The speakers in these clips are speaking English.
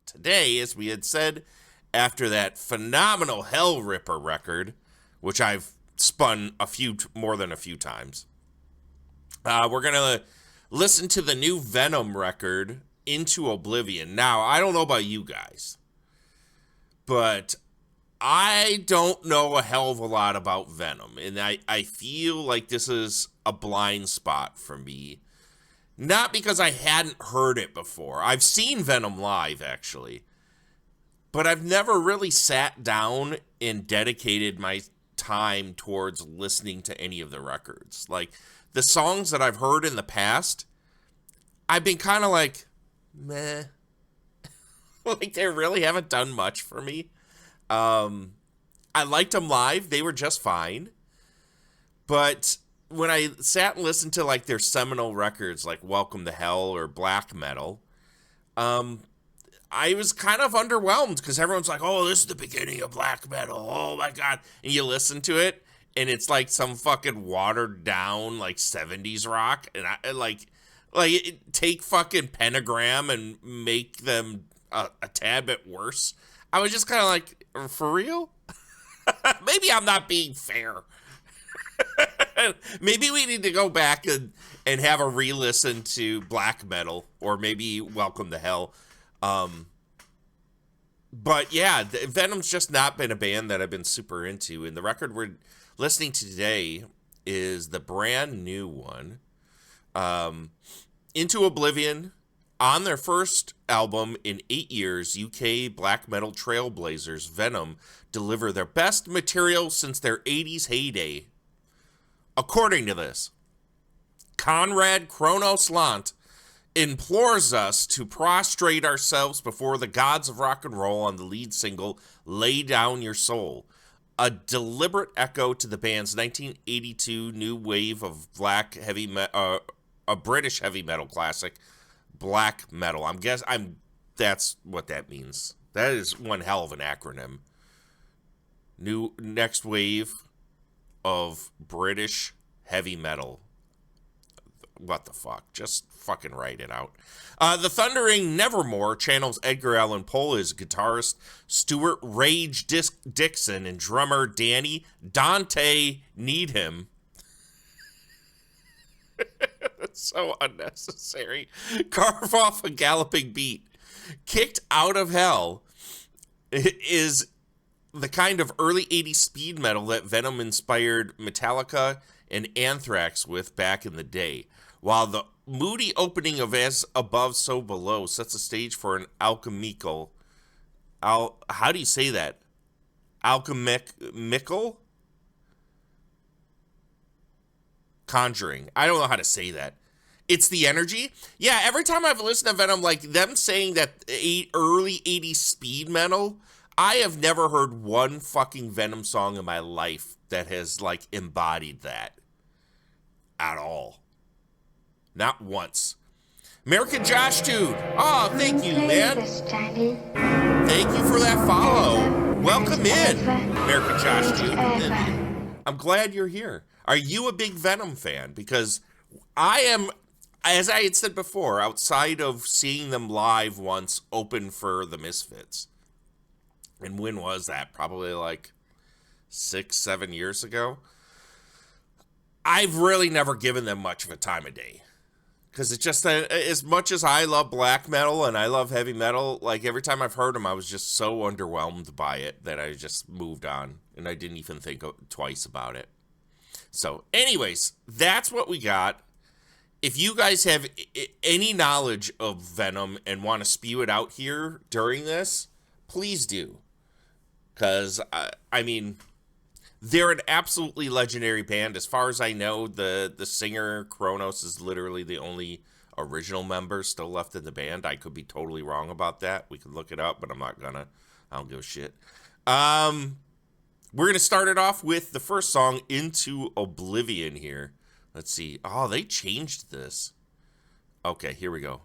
today, as we had said, after that phenomenal Hell Ripper record, which I've spun more than a few times, we're going to listen to the new Venom record, Into Oblivion. Now, I don't know about you guys, but I don't know a hell of a lot about Venom, and I feel like this is a blind spot for me. Not because I hadn't heard it before. I've seen Venom live, actually, but I've never really sat down and dedicated my time towards listening to any of the records. Like, the songs that I've heard in the past, I've been kind of like, meh. Like, they really haven't done much for me. I liked them live. They were just fine. But when I sat and listened to, like, their seminal records, like Welcome to Hell or Black Metal, I was kind of underwhelmed because everyone's like, oh, this is the beginning of black metal. Oh, my God. And you listen to it, and it's like some fucking watered down, like, 70s rock. And I take fucking Pentagram and make them a tad bit worse. I was just kind of like, for real? Maybe I'm not being fair. Maybe we need to go back and have a re-listen to black metal, or maybe Welcome to Hell. But yeah, Venom's just not been a band that I've been super into, and the record we're listening to today is the brand new one, Into Oblivion. On their first album in 8 years, UK black metal trailblazers Venom deliver their best material since their 80s heyday. According to this, Conrad Kronos Lant implores us to prostrate ourselves before the gods of rock and roll on the lead single, Lay Down Your Soul, a deliberate echo to the band's 1982 new wave of a British heavy metal classic, black metal. That's what that means. That is one hell of an acronym. Next wave of British heavy metal. What the fuck? Just fucking write it out. The thundering Nevermore channels Edgar Allan Poe as guitarist Stuart Rage Dixon and drummer Danny Dante Needham. That's so unnecessary. Carve off a galloping beat. Kicked Out of Hell is the kind of early 80s speed metal that Venom inspired Metallica and Anthrax with back in the day, while the moody opening of As Above, So Below sets the stage for an alchemical, how do you say that? Alchemical? Conjuring. I don't know how to say that. It's the energy. Yeah, every time I've listened to Venom, like them saying that early 80s speed metal, I have never heard one fucking Venom song in my life that has, like, embodied that at all. Not once. American Josh Dude. Oh, thank you, man. Thank you for that follow. Welcome in, American Josh Dude. I'm glad you're here. Are you a big Venom fan? Because I am, as I had said before, outside of seeing them live once, open for the Misfits. And when was that? Probably like 6-7 years ago. I've really never given them much of a time of day. Because it's just, as much as I love black metal and I love heavy metal, like every time I've heard them, I was just so underwhelmed by it that I just moved on. And I didn't even think twice about it. So, anyways, that's what we got. If you guys have any knowledge of Venom and want to spew it out here during this, please do. Because, I mean, they're an absolutely legendary band. As far as I know, the singer, Kronos, is literally the only original member still left in the band. I could be totally wrong about that. We could look it up, but I'm not gonna. I don't give a shit. We're going to start it off with the first song, Into Oblivion here. Let's see. Oh, they changed this. Okay, here we go.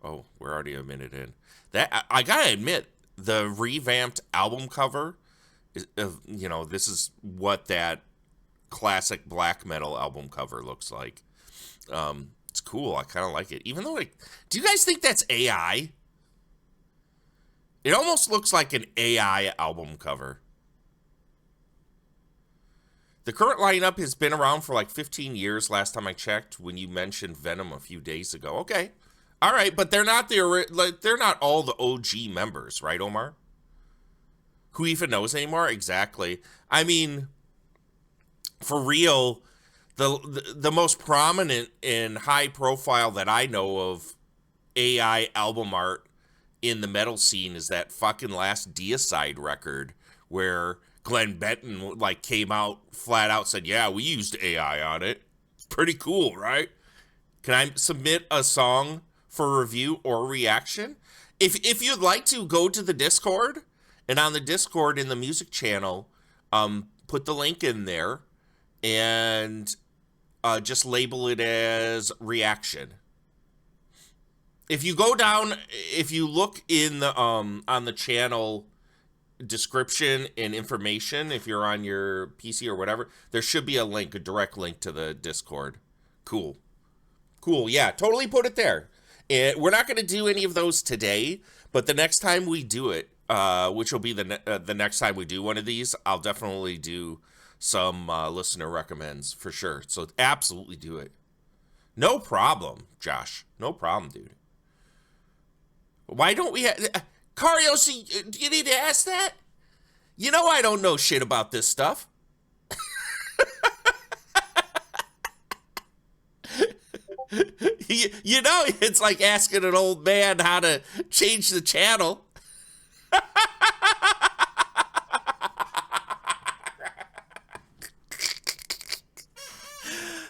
Oh, we're already a minute in. That I got to admit, the revamped album cover, this is what that classic black metal album cover looks like. It's cool. I kind of like it. Even though, do you guys think that's AI? It almost looks like an AI album cover. The current lineup has been around for like 15 years last time I checked when you mentioned Venom a few days ago. Okay. All right, but they're not they're not all the OG members, right, Omar? Who even knows anymore? Exactly. I mean, for real, the most prominent and high profile that I know of AI album art in the metal scene is that fucking last Deicide record where Glenn Benton like came out flat out said, "Yeah, we used AI on it. It's pretty cool, right? Can I submit a song for review or reaction? If you'd like to, go to the Discord, and on the Discord in the music channel, put the link in there and just label it as reaction. If you go down, if you look in the on the channel description and information, if you're on your PC or whatever, there should be a link, a direct link to the Discord. Cool. Yeah, totally put it there. And we're not going to do any of those today, but the next time we do it, which will be the next time we do one of these, I'll definitely do some listener recommends for sure. So absolutely do it. No problem, Josh. No problem, dude. Why don't we have... Kariosi, you need to ask that? You know I don't know shit about this stuff. You know, it's like asking an old man how to change the channel.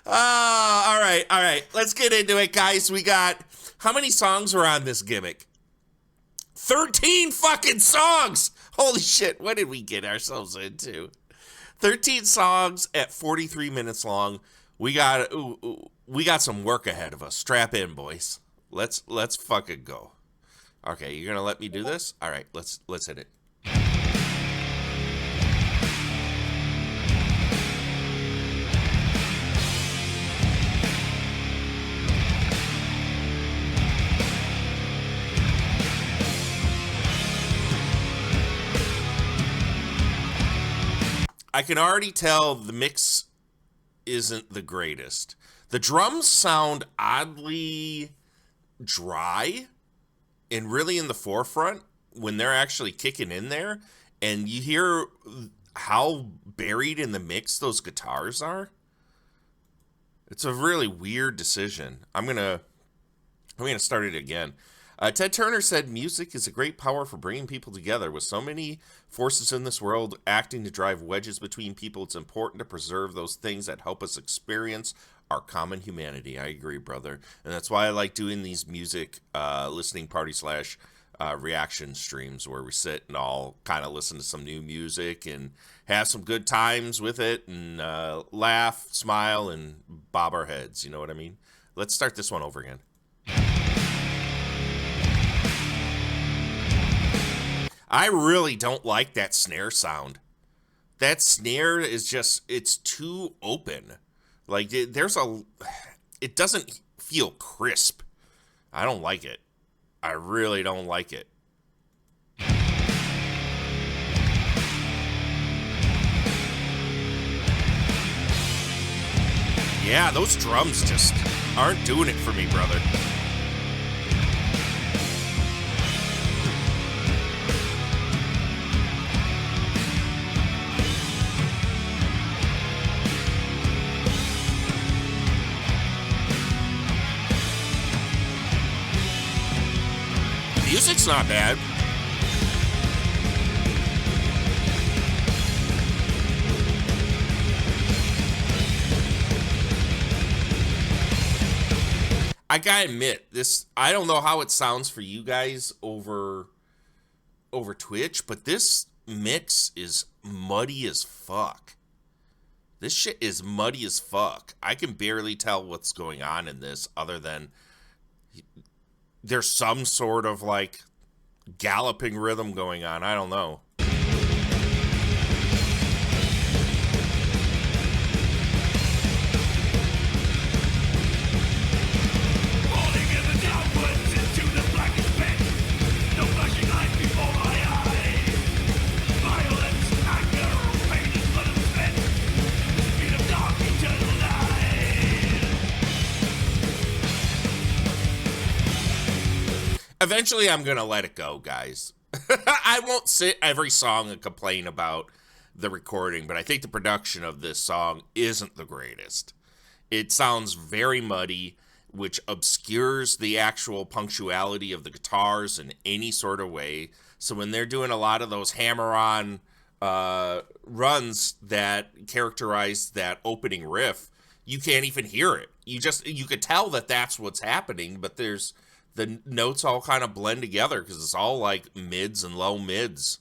All right. Let's get into it, guys. We got... How many songs are on this gimmick? 13 fucking songs! Holy shit, what did we get ourselves into? 13 songs at 43 minutes long. We got some work ahead of us. Strap in, boys. Let's fucking go. Okay, you're gonna let me do this? All right, let's hit it. I can already tell the mix isn't the greatest. The drums sound oddly dry and really in the forefront when they're actually kicking in there, and you hear how buried in the mix those guitars are. It's a really weird decision. I'm gonna start it again. Ted Turner said, "Music is a great power for bringing people together. With so many forces in this world acting to drive wedges between people, it's important to preserve those things that help us experience our common humanity." I agree, brother. And that's why I like doing these music listening party / reaction streams where we sit and all kind of listen to some new music and have some good times with it and laugh, smile, and bob our heads. You know what I mean? Let's start this one over again. I really don't like that snare sound. That snare is just, it's too open. Like, it doesn't feel crisp. I don't like it. I really don't like it. Yeah, those drums just aren't doing it for me, brother. Music's not bad. I gotta admit, this, I don't know how it sounds for you guys over Twitch, but this mix is muddy as fuck. This shit is muddy as fuck. I can barely tell what's going on in this other than there's some sort of like galloping rhythm going on. I don't know. Falling in the downwards into the blackest pit. No flashing light before Eventually, I'm going to let it go, guys. I won't sit every song and complain about the recording, but I think the production of this song isn't the greatest. It sounds very muddy, which obscures the actual punctuality of the guitars in any sort of way. So when they're doing a lot of those hammer-on runs that characterize that opening riff, you can't even hear it. You could tell that that's what's happening, but the notes all kind of blend together because it's all like mids and low mids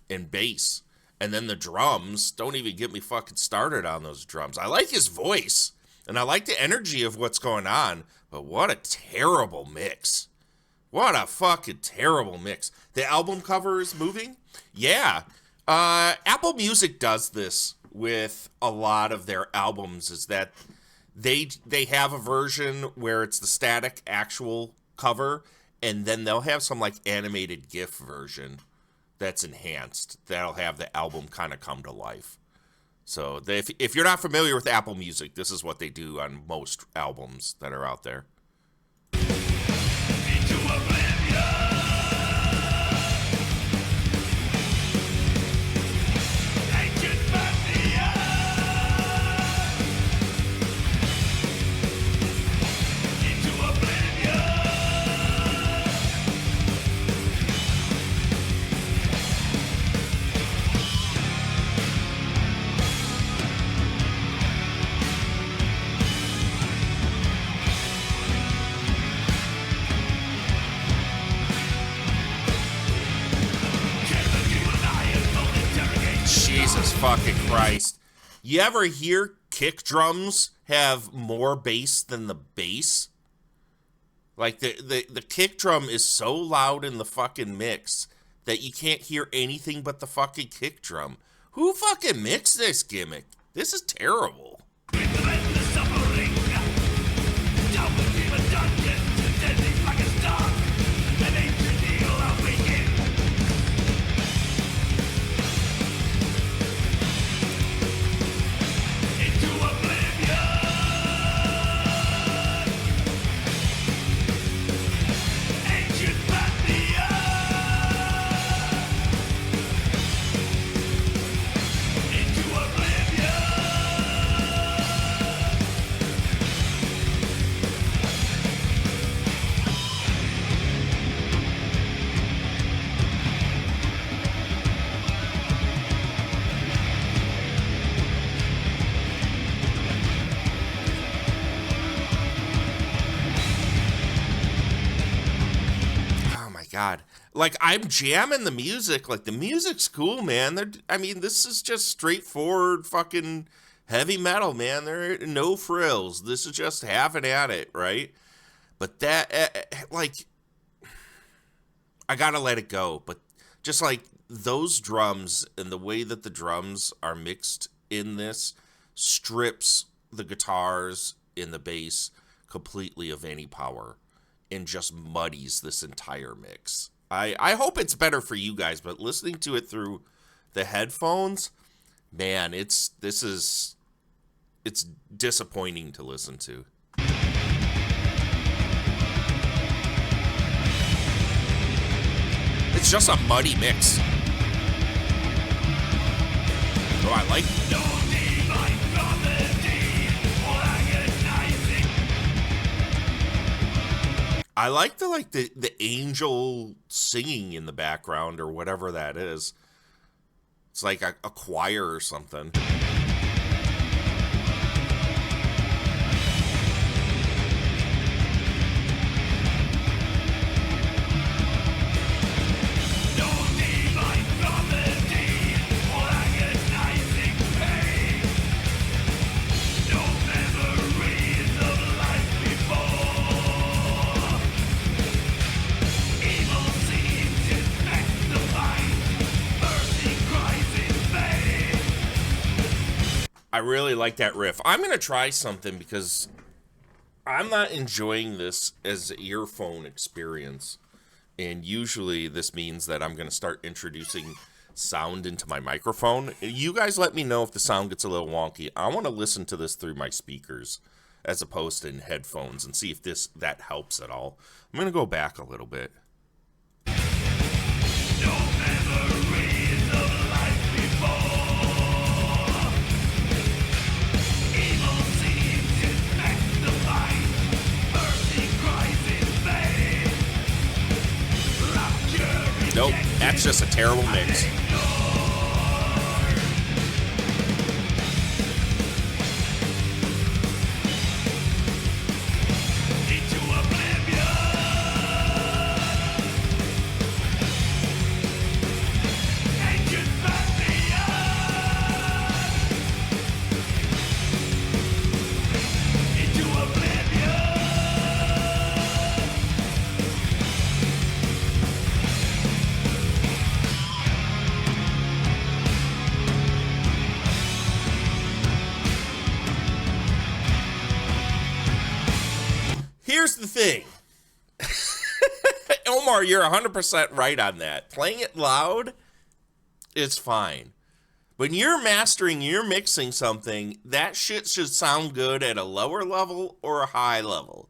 and bass. And then the drums, don't even get me fucking started on those drums. I like his voice, and I like the energy of what's going on, but what a terrible mix. What a fucking terrible mix. The album cover is moving? Yeah. Apple Music does this with a lot of their albums, is that they have a version where it's the static actual cover, and then they'll have some like animated GIF version that's enhanced that'll have the album kind of come to life. So if you're not familiar with Apple Music, this is what they do on most albums that are out there. Into Oblivion. Jesus fucking Christ. You ever hear kick drums have more bass than the bass? Like, the kick drum is so loud in the fucking mix that you can't hear anything but the fucking kick drum. Who fucking mixed this gimmick? This is terrible. God, like, I'm jamming the music. Like, the music's cool, man. This is just straightforward fucking heavy metal, man. There are no frills. This is just having at it, right? But that, I gotta let it go. But just like those drums and the way that the drums are mixed in this strips the guitars in the bass completely of any power. And just muddies this entire mix. I hope it's better for you guys, but listening to it through the headphones, man, it's disappointing to listen to. It's just a muddy mix. Oh, I like it. I like the angel singing in the background or whatever that is. It's like a choir or something. I really like that riff. I'm going to try something because I'm not enjoying this as an earphone experience. And usually this means that I'm going to start introducing sound into my microphone. You guys let me know if the sound gets a little wonky. I want to listen to this through my speakers as opposed to in headphones and see if that helps at all. I'm going to go back a little bit. That's just a terrible mix. Here's the thing. Omar, you're 100% right on that. Playing it loud is fine. When you're mastering, you're mixing something, that shit should sound good at a lower level or a high level.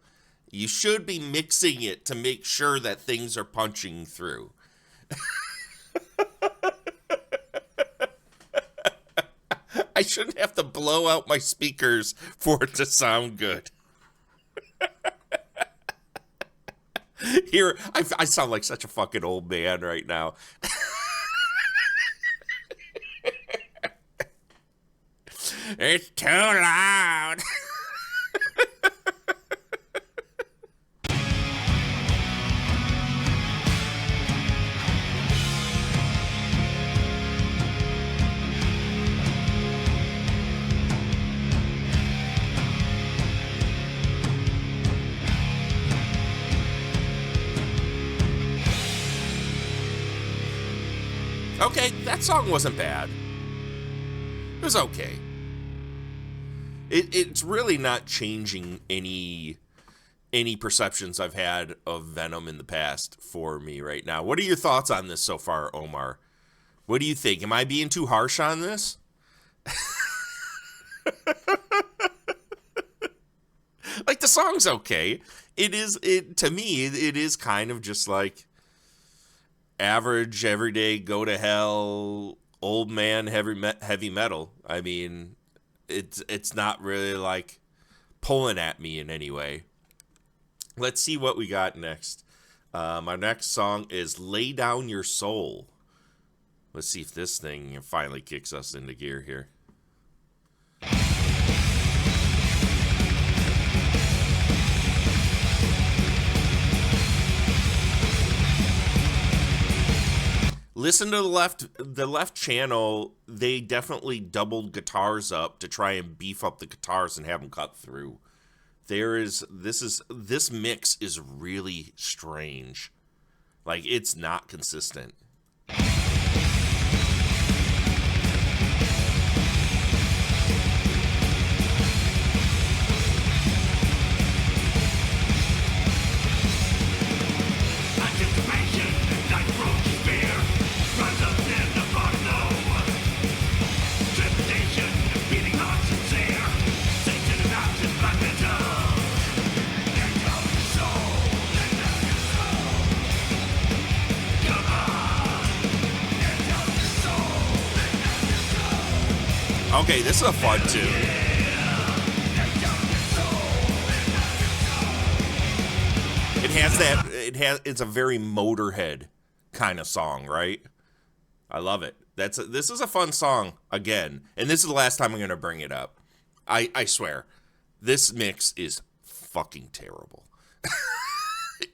You should be mixing it to make sure that things are punching through. I shouldn't have to blow out my speakers for it to sound good. Here, I sound like such a fucking old man right now. It's too loud. Okay, that song wasn't bad. It was okay. It's really not changing any perceptions I've had of Venom in the past for me right now. What are your thoughts on this so far, Omar? What do you think? Am I being too harsh on this? Like, the song's okay. To me, it is kind of just like average, everyday, go to hell, old man heavy metal. I mean, it's not really like pulling at me in any way. Let's see what we got next. Our next song is Lay Down Your Soul. Let's see if this thing finally kicks us into gear here. Listen to the left channel. They definitely doubled guitars up to try and beef up the guitars and have them cut through. This mix is really strange. Like, it's not consistent. Okay, this is a fun tune. It's a very Motorhead kind of song, right? I love it. This is a fun song again, and this is the last time I'm going to bring it up. I swear. This mix is fucking terrible.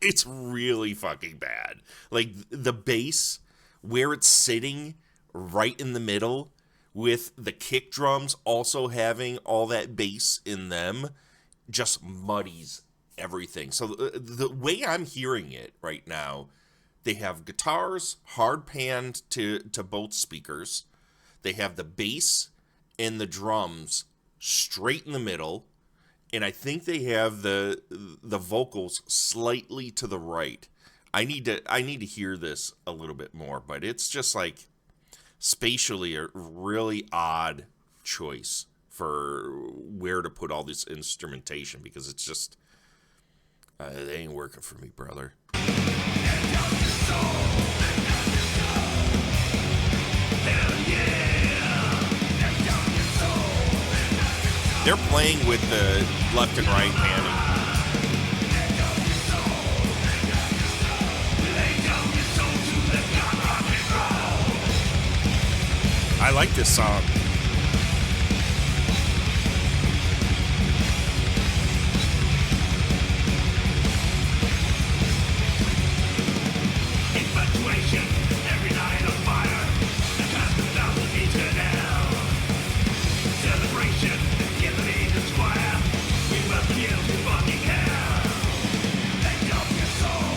It's really fucking bad. Like, the bass, where it's sitting right in the middle, with the kick drums also having all that bass in them, just muddies everything. So the way I'm hearing it right now, they have guitars hard panned to both speakers. They have the bass and the drums straight in the middle. And I think they have the vocals slightly to the right. I need to hear this a little bit more, but it's just like spatially a really odd choice for where to put all this instrumentation, because it's just it ain't working for me, brother. They're playing with the left and right panning. I like this song. Infatuation, every night on fire. The custom thousand feet to hell. Celebration, give the lead to squire. We welcome you to fucking hell. Let up your soul.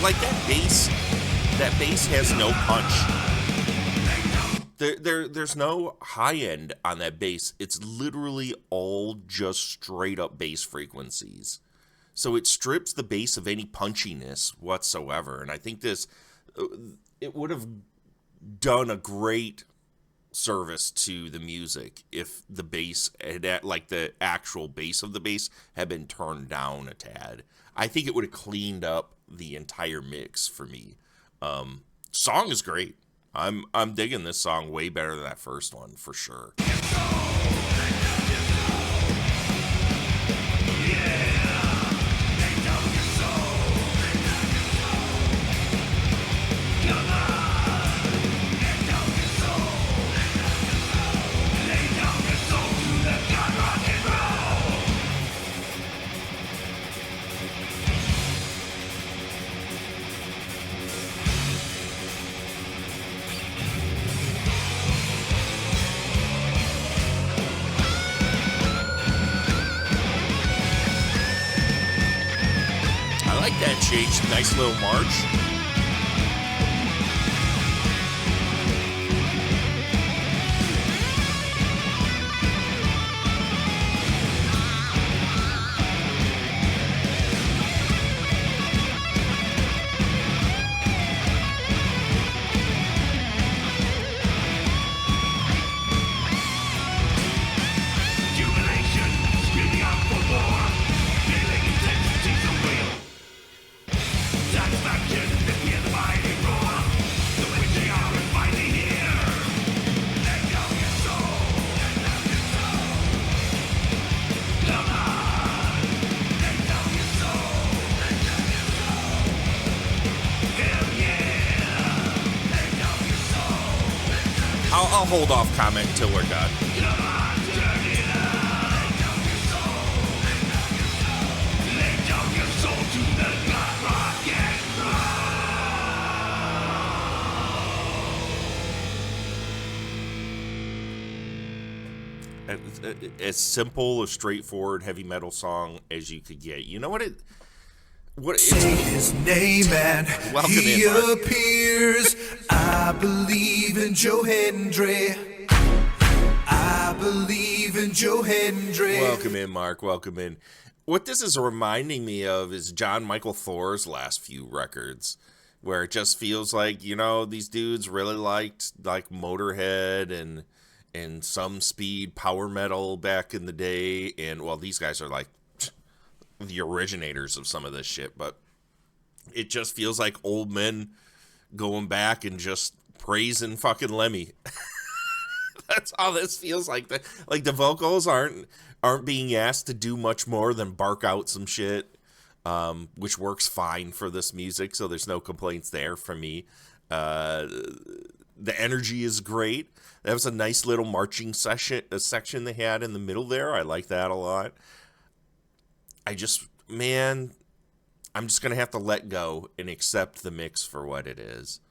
Like that bass has no punch. There's no high end on that bass. It's literally all just straight up bass frequencies. So it strips the bass of any punchiness whatsoever. And I think it would have done a great service to the music if the bass had, like the actual bass of the bass had been turned down a tad. I think it would have cleaned up the entire mix for me. Song is great. I'm digging this song way better than that first one for sure. That change, nice little march. Jubilation, screaming out for more. Feeling intensity so real. Satisfaction, to hear the mighty roar. The witching hour is finally here. Let go your soul. Come on. Let go your soul. Hell yeah. Let go your soul. I'll hold off comment until we're done. Come on, turn it up. Let go your soul. Let go your soul to the God rock and As simple, a straightforward heavy metal song as you could get. You know what it? What Say his name and Welcome he in, Mark. appears. I believe in Joe Hendry. I believe in Joe Hendry. Welcome in, Mark. Welcome in. What this is reminding me of is John Michael Thor's last few records, where it just feels like, you know, these dudes really liked like Motorhead and some speed power metal back in the day, and well, these guys are like the originators of some of this shit, but it just feels like old men going back and just praising fucking Lemmy. That's all this feels like. The vocals aren't being asked to do much more than bark out some shit, which works fine for this music, so there's no complaints there from me. The energy is great. That was a nice little marching section they had in the middle there. I like that a lot. I'm just going to have to let go and accept the mix for what it is.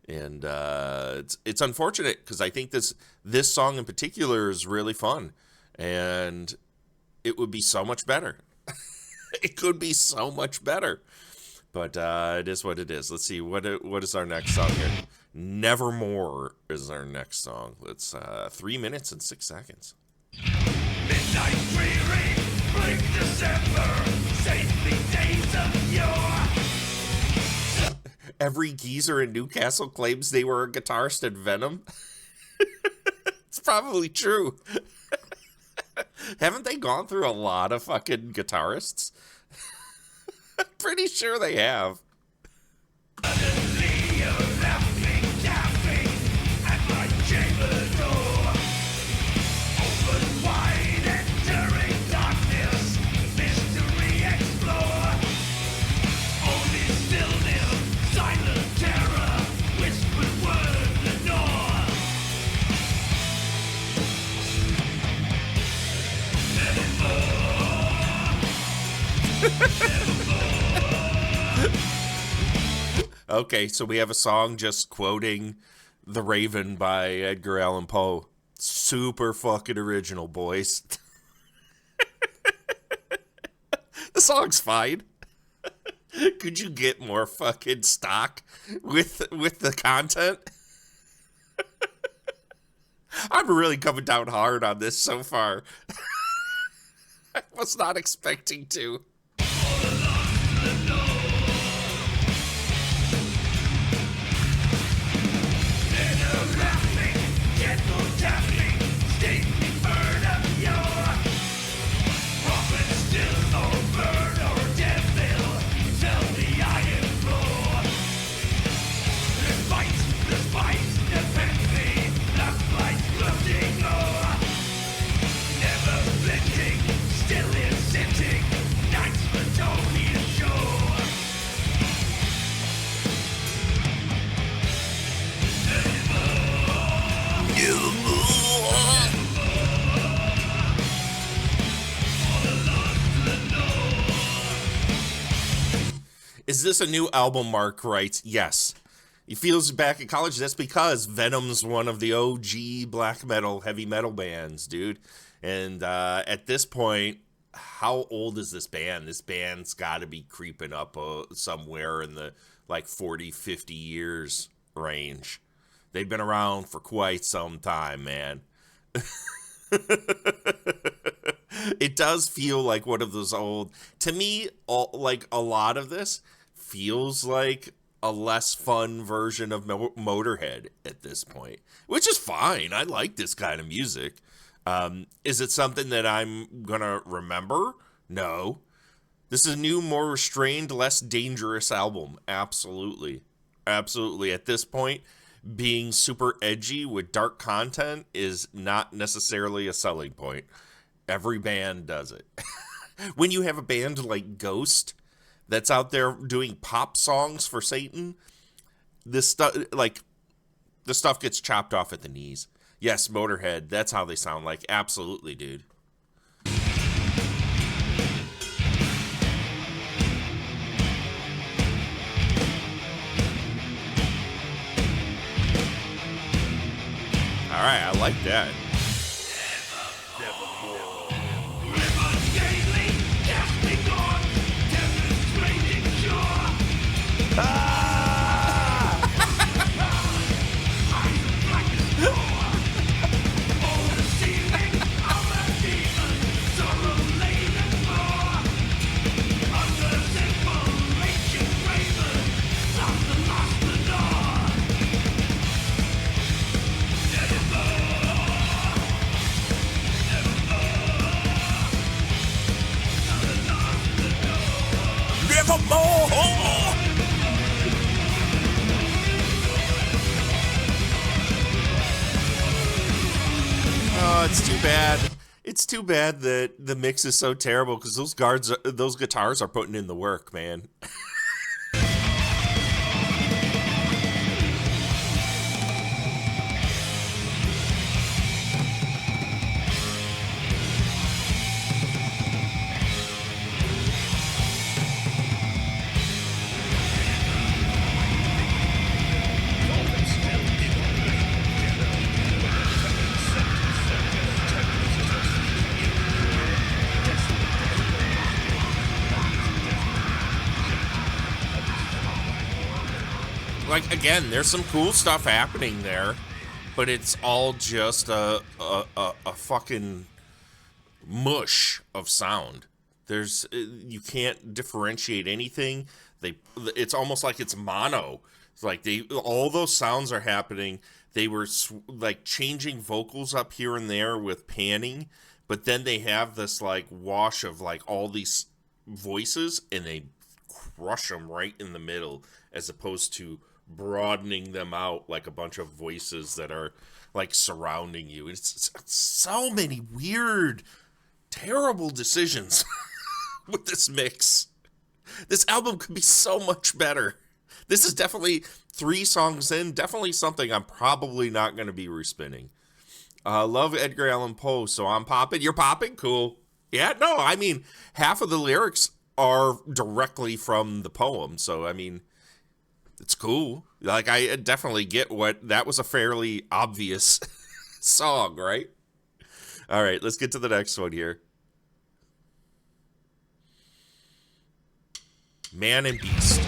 And it's unfortunate because I think this song in particular is really fun. And it would be so much better. It could be so much better. But it is what it is. Let's see. What is our next song here? Nevermore is our next song. It's 3 minutes and 6 seconds. midnight dreary, bleak December, safely days of yore. Every geezer in Newcastle claims they were a guitarist in Venom. It's probably true. Haven't they gone through a lot of fucking guitarists? I'm pretty sure they have. Suddenly you're laughing, tapping at my chamber door. Open wide, entering darkness, mystery explore. Only stillness, silent terror, whispered word lenore. Okay, so we have a song just quoting The Raven by Edgar Allan Poe. Super fucking original, boys. The song's fine. Could you get more fucking stock with the content? I'm really coming down hard on this so far. I was not expecting to. Is this a new album? Mark writes, yes. He feels back in college. That's because Venom's one of the OG black metal, heavy metal bands, dude. And at this point, how old is this band? This band's got to be creeping up somewhere in the like 40, 50 years range. They've been around for quite some time, man. It does feel like one of those old, to me, like a lot of this feels like a less fun version of Motorhead at this point, which is fine. I like this kind of music. Is it something that I'm gonna remember? No. This is a new, more restrained, less dangerous album. Absolutely. Absolutely. At this point, being super edgy with dark content is not necessarily a selling point. Every band does it. When you have a band like Ghost that's out there doing pop songs for Satan, this stuff gets chopped off at the knees. Yes, Motorhead, that's how they sound like. Absolutely, dude. All right, I like that. Oh, it's too bad. It's too bad that the mix is so terrible because those guitars are putting in the work, man. Like, again, there's some cool stuff happening there, but it's all just a fucking mush of sound. You can't differentiate anything. It's almost like it's mono. It's like all those sounds are happening. They were like changing vocals up here and there with panning, but then they have this like wash of like all these voices and they crush them right in the middle as opposed to broadening them out like a bunch of voices that are like surrounding you. It's so many weird, terrible decisions with this mix. This album could be so much better. This is definitely 3 songs in, definitely something I'm probably not going to be respinning. Love Edgar Allan Poe, so I'm popping. You're popping? Cool. Yeah, no, I mean, half of the lyrics are directly from the poem, so I mean, It's cool. Like, I definitely get what that was a fairly obvious song, right? All right, let's get to the next one here. Man and Beast.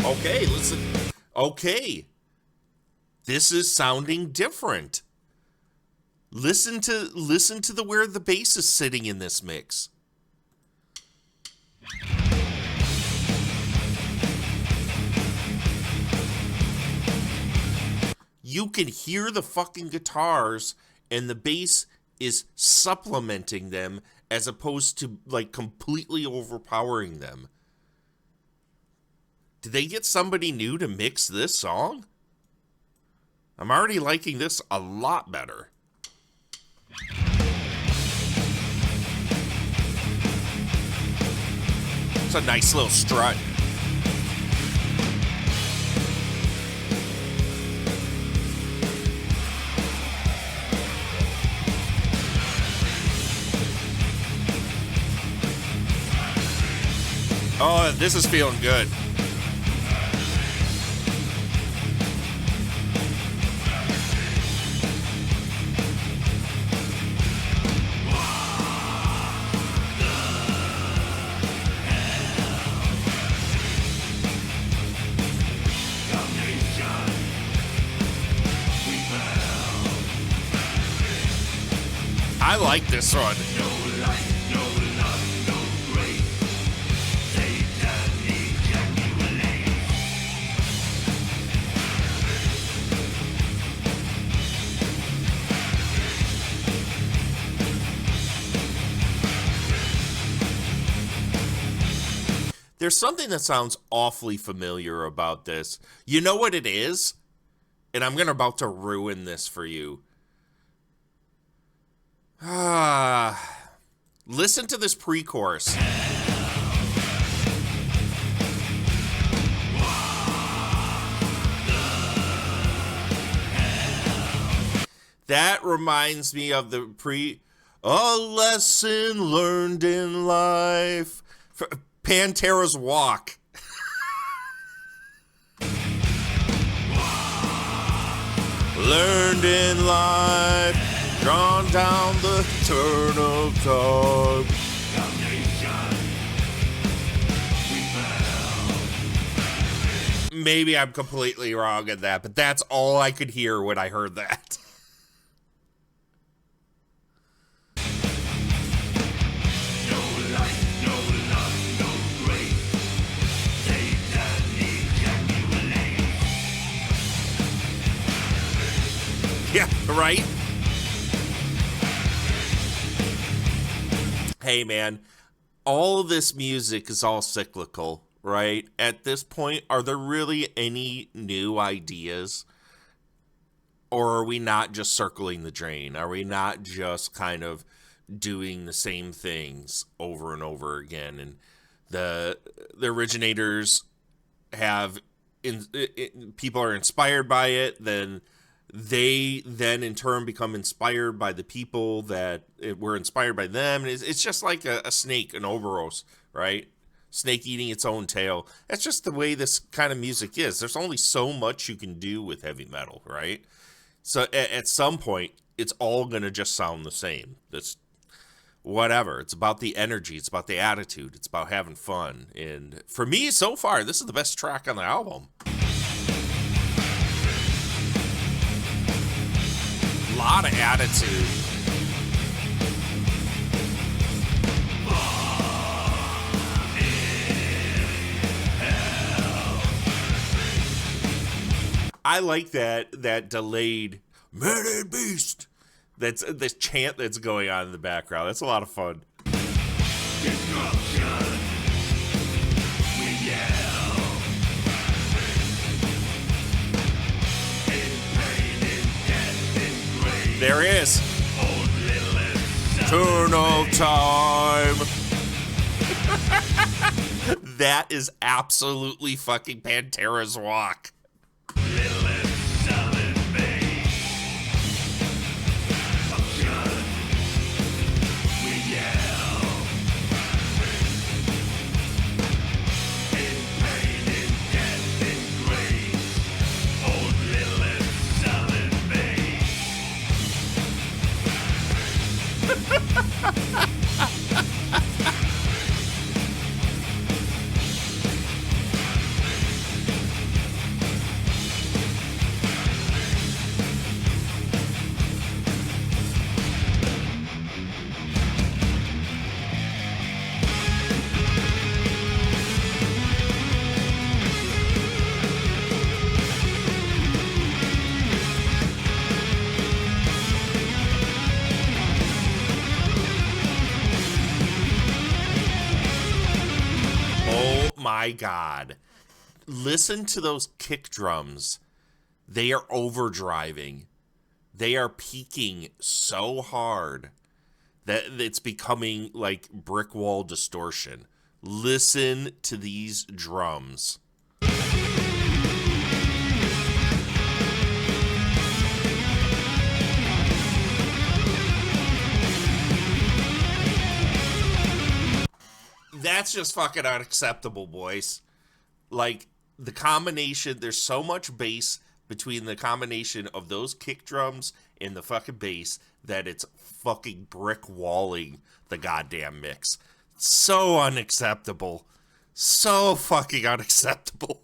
Okay, listen. Okay. This is sounding different. Listen to the where the bass is sitting in this mix. You can hear the fucking guitars, and the bass is supplementing them as opposed to like completely overpowering them. Did they get somebody new to mix this song? I'm already liking this a lot better. It's a nice little strut. Oh, this is feeling good. I like this one. There's something that sounds awfully familiar about this. You know what it is? And I'm about to ruin this for you. Listen to this pre-chorus. That reminds me of the A lesson learned in life. Pantera's Walk. Learned in life, drawn down the turn of time. Maybe I'm completely wrong in that, but that's all I could hear when I heard that. Yeah, right? Hey, man, all of this music is all cyclical, right? At this point, are there really any new ideas? Or are we not just circling the drain? Are we not just kind of doing the same things over and over again? And the originators have, people are inspired by it, then they then in turn become inspired by the people that were inspired by them. It's just like a snake, an Ouroboros, right? Snake eating its own tail. That's just the way this kind of music is. There's only so much you can do with heavy metal, right? So at some point, it's all going to just sound the same. That's whatever. It's about the energy. It's about the attitude. It's about having fun. And for me, so far, this is the best track on the album. Lot of attitude. I like that delayed "Man and Beast." That's this chant that's going on in the background. That's a lot of fun. Destruction. We yell. In pain, in death, in grave. There is. Eternal time. That is absolutely fucking Pantera's Walk. my God. Listen to those kick drums. They are overdriving. They are peaking so hard that it's becoming like brick wall distortion. Listen to these drums. That's just fucking unacceptable, boys. Like, the combination, there's so much bass between the combination of those kick drums and the fucking bass that it's fucking brick walling the goddamn mix. So unacceptable. So fucking unacceptable.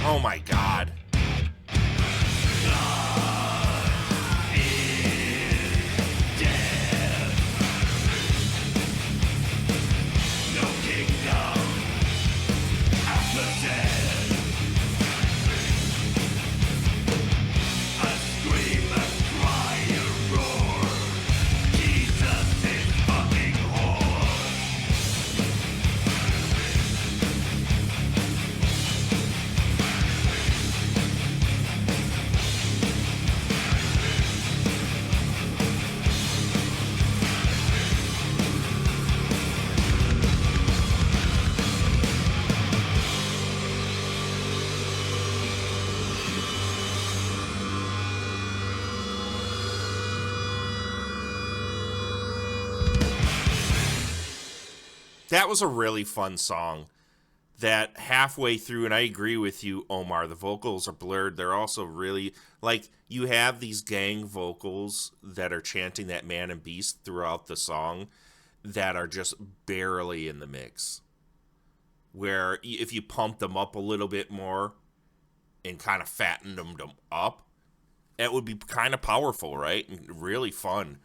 Oh my God. No kingdom after death. A scream, a cry, a roar. Jesus is fucking whore. That was a really fun song. That halfway through, and I agree with you, Omar, the vocals are blurred. They're also really, like, you have these gang vocals that are chanting that man and beast throughout the song that are just barely in the mix. Where if you pump them up a little bit more and kind of fatten them up, it would be kind of powerful, right? And really fun.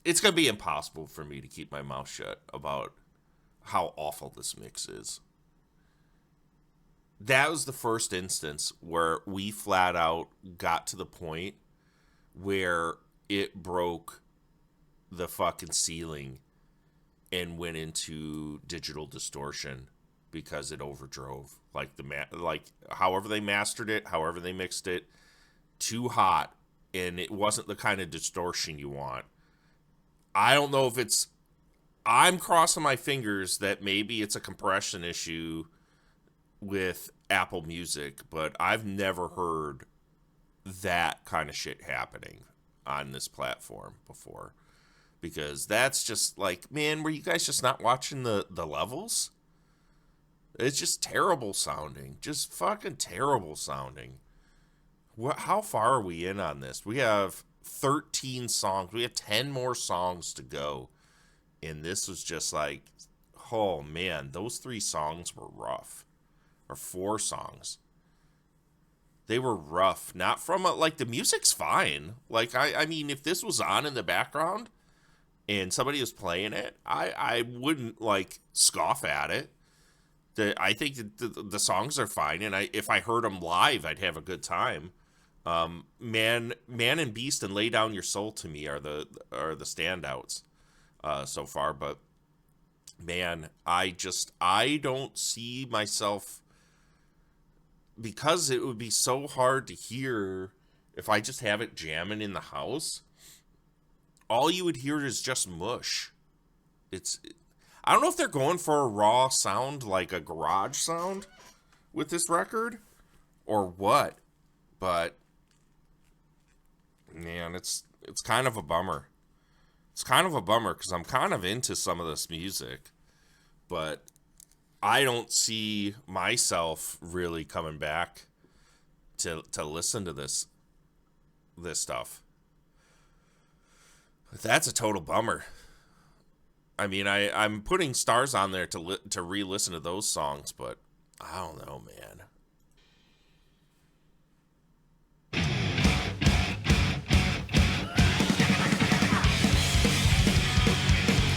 It's going to be impossible for me to keep my mouth shut about how awful this mix is. That was the first instance where we flat out got to the point where it broke the fucking ceiling and went into digital distortion because it overdrove. Like however they mastered it, however they mixed it, too hot, and it wasn't the kind of distortion you want. I don't know if it's... I'm crossing my fingers that maybe it's a compression issue with Apple Music, but I've never heard that kind of shit happening on this platform before. Because that's just like, man, were you guys just not watching the levels? It's just terrible sounding. Just fucking terrible sounding. How far are we in on this? We have 13 songs. We have 10 more songs to go. And this was just like, oh man, those 3 songs were rough. Or 4 songs. They were rough. Not from like, the music's fine. Like, I mean, if this was on in the background and somebody was playing it, I wouldn't like scoff at it. I think the songs are fine, and if I heard them live, I'd have a good time. Man and Beast and Lay Down Your Soul to me are the standouts so far. But man, I don't see myself, because it would be so hard to hear if I just have it jamming in the house. All you would hear is just mush. I don't know if they're going for a raw sound, like a garage sound with this record or what, but man, it's kind of a bummer. It's kind of a bummer because I'm kind of into some of this music, but I don't see myself really coming back to listen to this stuff. That's a total bummer. I mean, I'm putting stars on there to re-listen to those songs, but I don't know, man.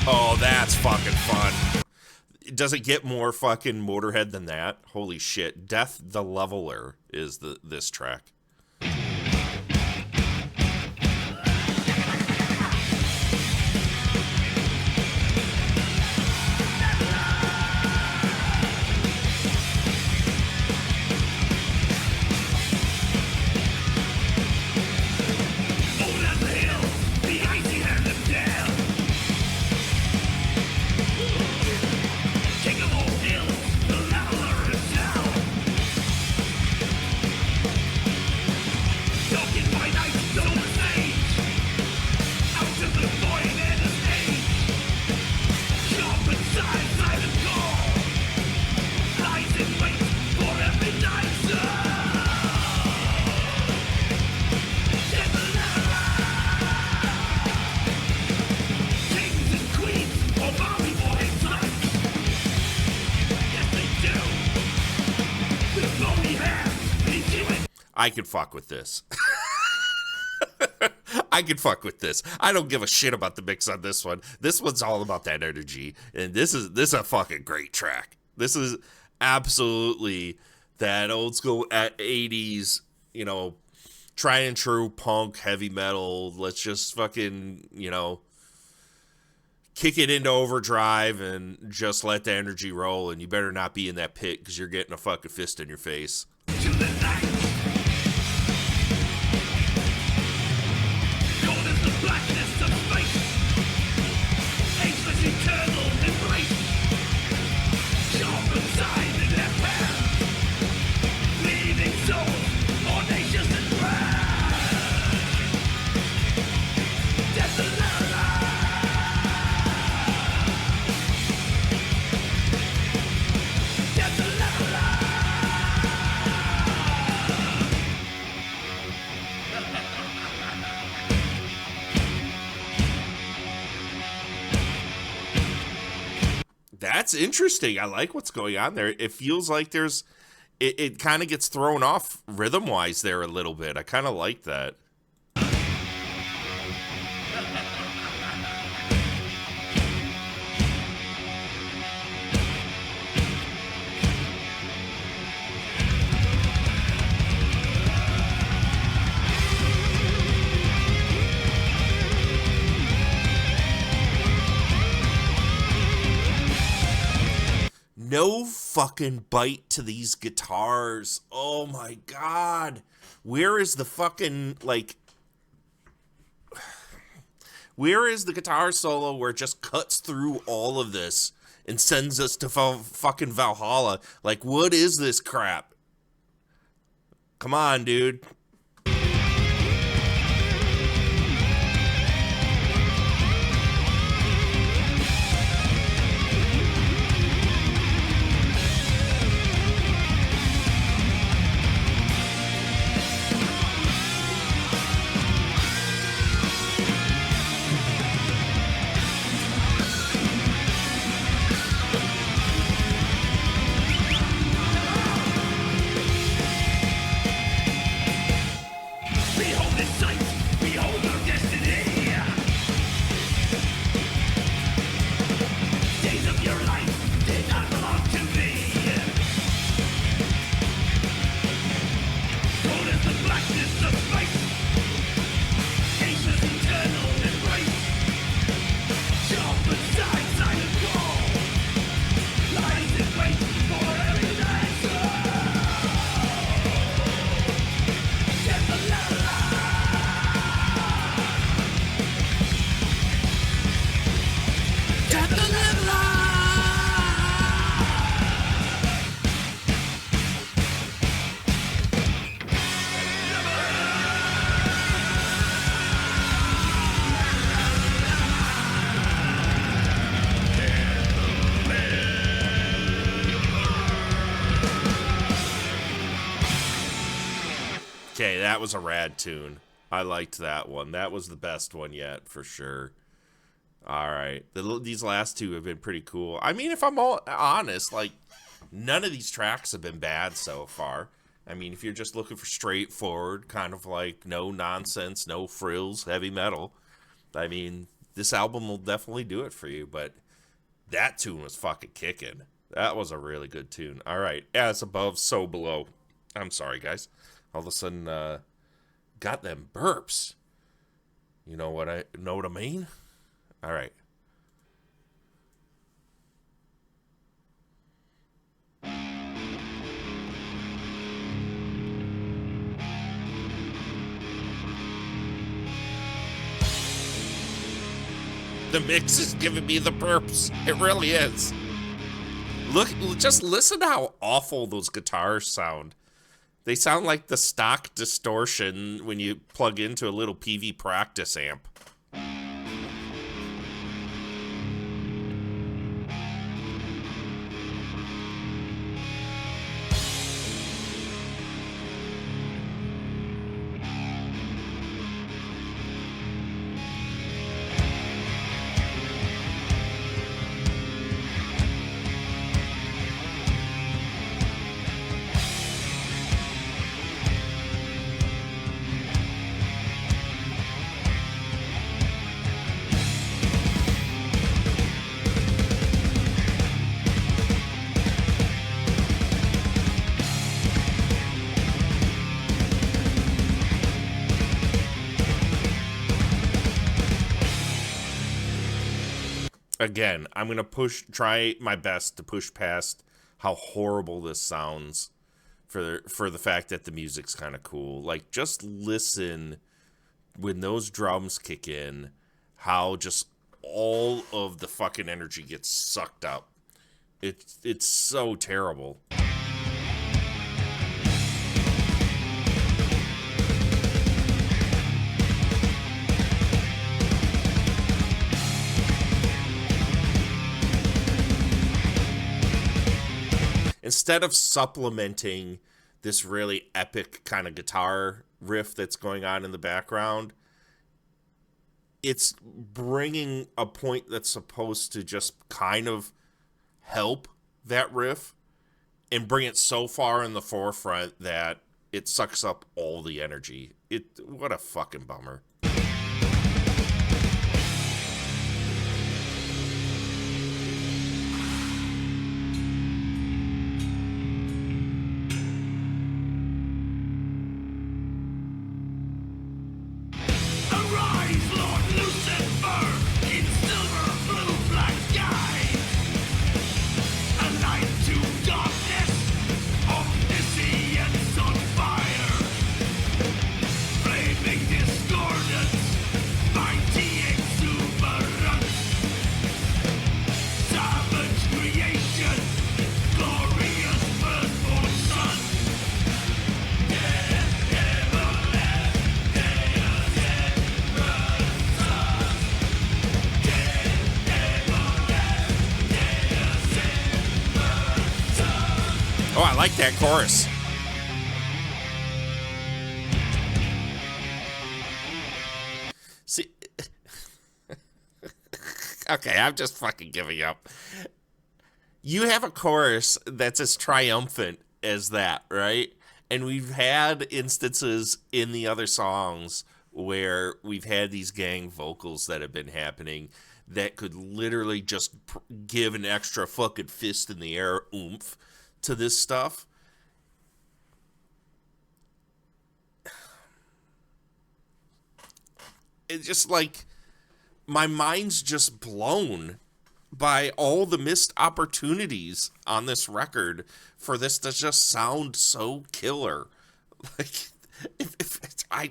Oh, that's fucking fun. Does it get more fucking Motorhead than that? Holy shit. Death the Leveler is this track. I could fuck with this. I could fuck with this. I don't give a shit about the mix on this one. This one's all about that energy, and this is a fucking great track. This is absolutely that old school at 80s, you know, tried and true punk, heavy metal. Let's just fucking, you know, kick it into overdrive and just let the energy roll, and you better not be in that pit because you're getting a fucking fist in your face. To the night. Cold as the blackness of space. Ageless eternal embrace. Sharpened side in their path. Leaving souls audacious and grand. Death and Death and That's interesting. I like what's going on there. It feels like there's, it kind of gets thrown off rhythm wise there a little bit. I kind of like that. No fucking bite to these guitars. Oh my god. Where is the fucking, like, where is the guitar solo where it just cuts through all of this and sends us to fucking Valhalla? Like, what is this crap? Come on, dude. behold this sight, behold our destiny. Days of your life did not belong to me. Cold as the blackness of space, ageless eternal embrace. Sharpened side, silent call, lies in wait for every night soul. Death and Death and Okay, that was a rad tune. I liked that one. That was the best one yet, for sure. All right. right. These last two have been pretty cool. I mean, if I'm all honest, like, none of these tracks have been bad so far. I mean, if you're just looking for straightforward, kind of like no nonsense, no frills, heavy metal, I mean, this album will definitely do it for you. But that tune was fucking kicking. That was a really good tune. All right, as above, so below. I'm sorry, guys. All of a sudden, got them burps. You know what I mean? All right. The mix is giving me the burps. It really is. Look, just listen to how awful those guitars sound. They sound like the stock distortion when you plug into a little PV practice amp. Again, I'm gonna try my best to push past how horrible this sounds for the fact that the music's kind of cool. Like, just listen when those drums kick in, how just all of the fucking energy gets sucked up. It's so terrible. Instead of supplementing this really epic kind of guitar riff that's going on in the background, it's bringing a point that's supposed to just kind of help that riff and bring it so far in the forefront that it sucks up all the energy. What a fucking bummer. Arise, Lord Lucifer, in silver, blue, black skies. A light to darkness, omniscience on fire. Flaming discordance, mighty exuberance. Savage creation, glorious firstborn son. Death, everlasting, chaos, Oh, I like that chorus. See, okay, I'm just fucking giving up. You have a chorus that's as triumphant as that, right? And we've had instances in the other songs where we've had these gang vocals that have been happening that could literally just give an extra fucking fist in the air oomph to this stuff. It's just like, my mind's just blown by all the missed opportunities on this record for this to just sound so killer. Like, I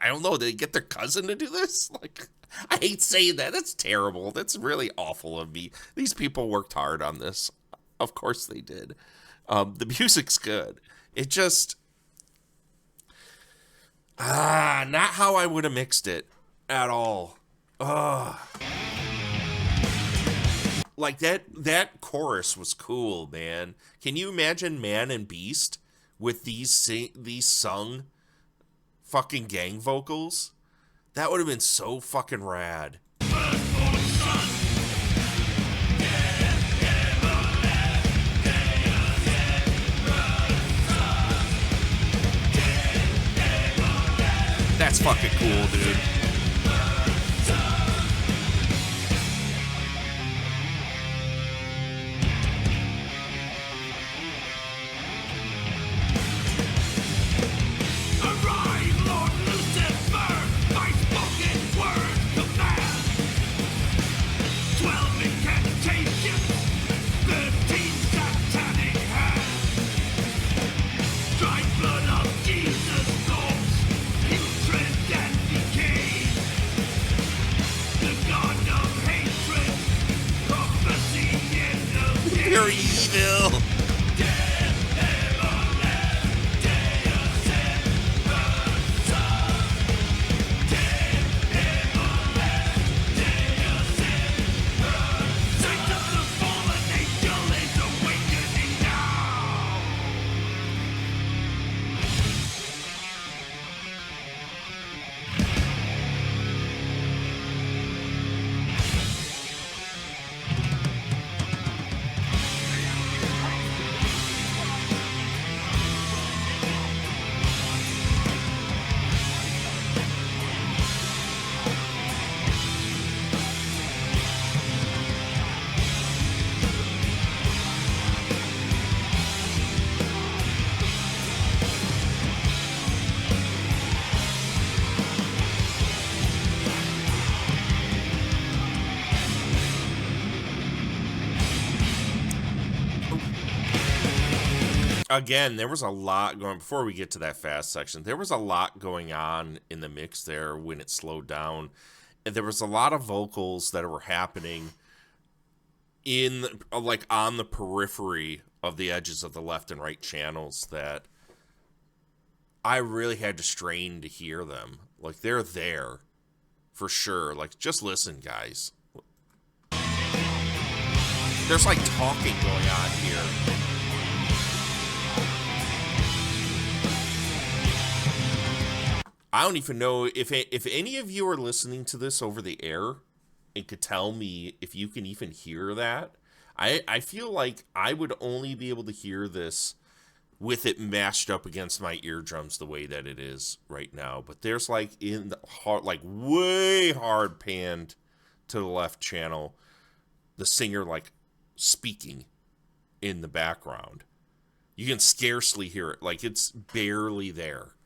don't know, did they get their cousin to do this? Like, I hate saying that. That's terrible. That's really awful of me. These people worked hard on this. Of course they did. The music's good. It just, not how I would have mixed it at all. Like, that chorus was cool, man. Can you imagine Man and Beast with these sung fucking gang vocals? That would have been so fucking rad. firstborn son. That's fucking cool, dude. Arise, Lord Lucifer, my spoken word command. 12 incantations, 13 satanic hands. Dried blood of Jesus' corpse, putrid and decayed. The god of hatred, prophecy in the Very evil. Sight of the fallen angel is awakening now. Again, there was a lot going, before we get to that fast section, there was a lot going on in the mix there when it slowed down. And there was a lot of vocals that were happening in, like, on the periphery of the edges of the left and right channels that I really had to strain to hear them. Like, they're there for sure. Like, just listen, guys. There's, like, talking going on here. I don't even know if any of you are listening to this over the air and could tell me if you can even hear that. I feel like I would only be able to hear this with it mashed up against my eardrums the way that it is right now. But there's like in the hard, like way hard panned to the left channel, the singer like speaking in the background. You can scarcely hear it. Like it's barely there.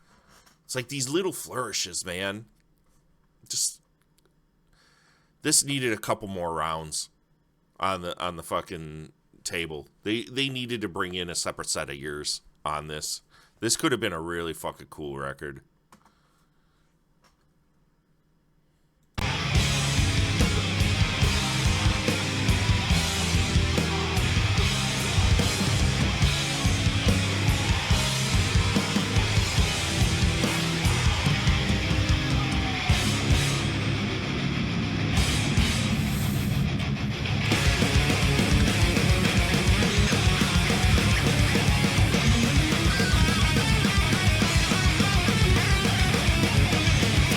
It's like these little flourishes, man. Just this needed a couple more rounds on the fucking table. They needed to bring in a separate set of ears on this. This could have been a really fucking cool record.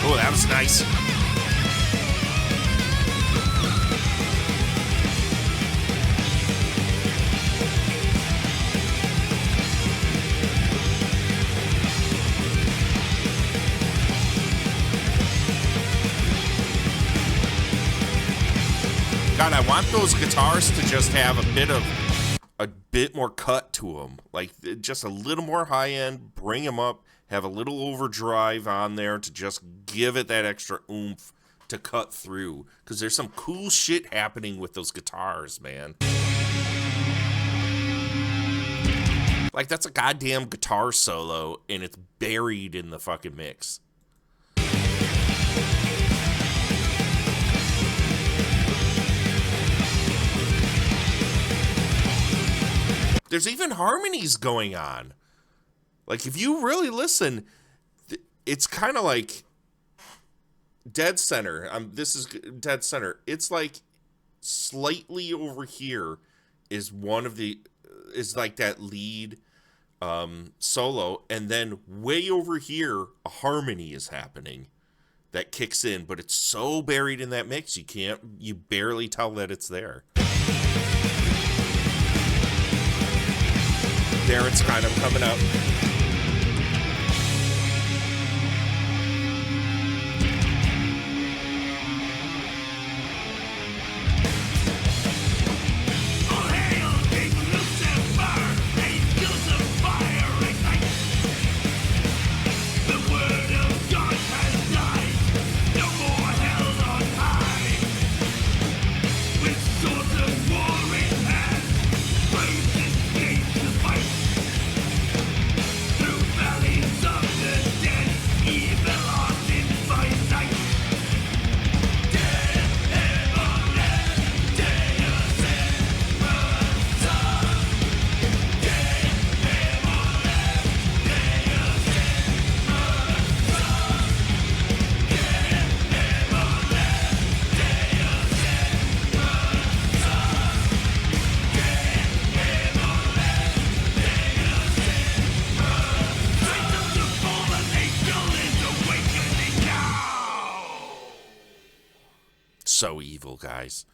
Oh, that was nice. God, I want those guitars to just have a bit more cut to them, like just a little more high end. Bring them up, have a little overdrive on there to just give it that extra oomph to cut through. Because there's some cool shit happening with those guitars, man. Like that's a goddamn guitar solo, and it's buried in the fucking mix. There's even harmonies going on. Like, if you really listen, it's kind of like dead center. This is dead center. It's like slightly over here is is like that lead solo. And then way over here, a harmony is happening that kicks in. But it's so buried in that mix, you barely tell that it's there. There it's kind of coming up. so evil, guys.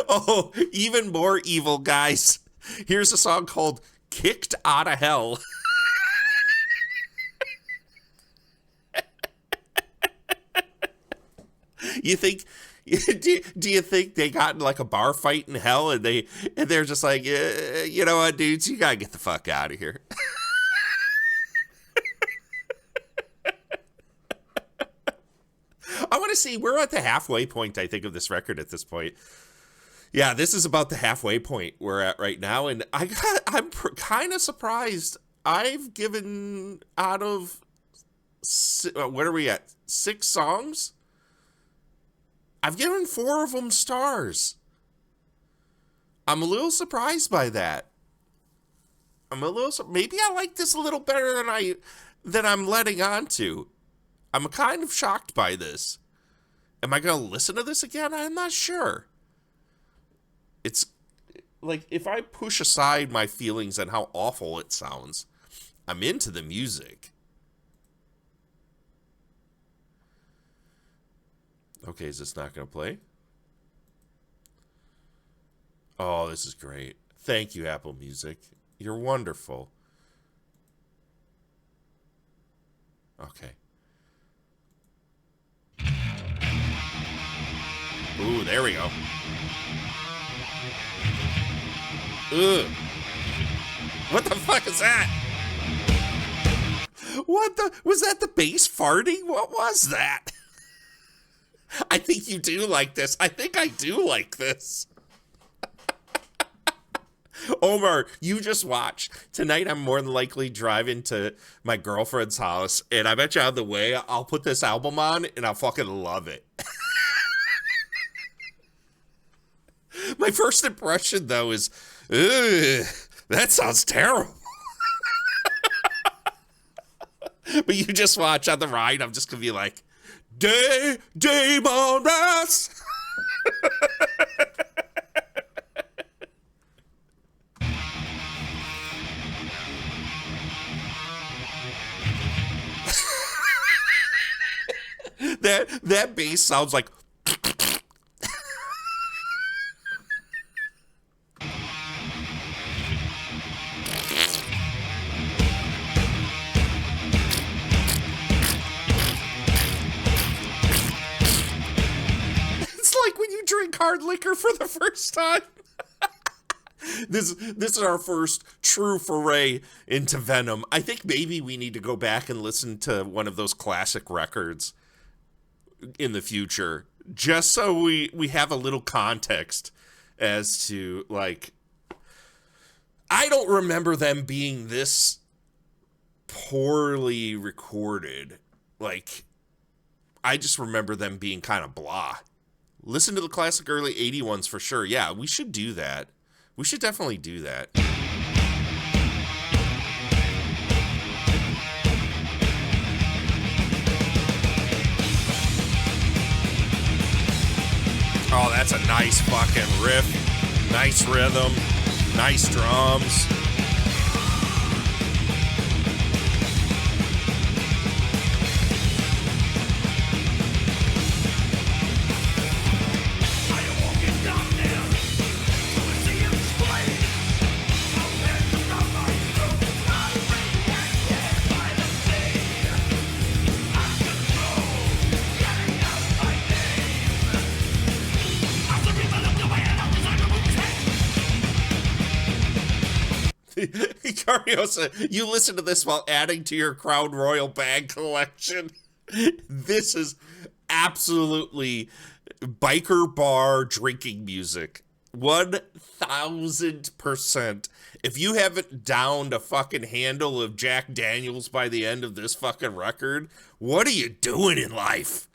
Oh, even more evil, guys. Here's a song called Kicked Outta Hell. You think, do you think they got in like a bar fight in hell and they're just like, you know what, dudes, you gotta get the fuck out of here. I want to see, we're at the halfway point, I think, of this record at this point. Yeah, this is about the halfway point we're at right now, and I'm kind of surprised. I've given out of, what are we at, 6 songs? I've given 4 of them stars. I'm a little surprised by that. Maybe I like this a little better than I'm letting on to. I'm kind of shocked by this. Am I going to listen to this again? I'm not sure. It's like, if I push aside my feelings and how awful it sounds, I'm into the music. Okay, is this not going to play? Oh, this is great. Thank you, Apple Music. You're wonderful. Okay. Ooh, there we go. Ugh. What the fuck is that? Was that the bass farting? What was that? I think you do like this. I think I do like this. Omar, you just watch. Tonight I'm more than likely driving to my girlfriend's house, and I bet you on the way I'll put this album on, and I'll fucking love it. My first impression, though, is, ugh, that sounds terrible. But you just watch on the ride, I'm just going to be like, Demon Rest! That bass sounds like... drink hard liquor for the first time. This is our first true foray into Venom. I think maybe we need to go back and listen to one of those classic records in the future, just so we have a little context as to, like, I don't remember them being this poorly recorded. Like, I just remember them being kind of blah. Listen to the classic early 80 ones for sure. Yeah, we should do that. We should definitely do that. Oh, that's a nice fucking riff. Nice rhythm. Nice drums. Cariosa, you listen to this while adding to your Crown Royal bag collection. This is absolutely biker bar drinking music. 1000%. If you haven't downed a fucking handle of Jack Daniels by the end of this fucking record, what are you doing in life?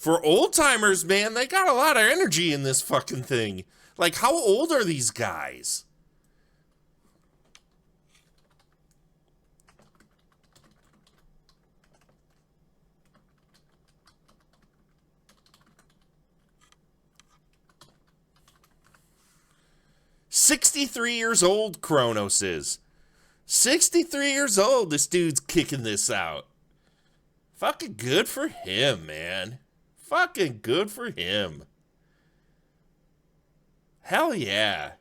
For old timers, man, they got a lot of energy in this fucking thing. Like, how old are these guys? "63 years old," Kronos is. 63 years old, this dude's kicking this out. Fucking good for him, man. Fucking good for him. Hell yeah.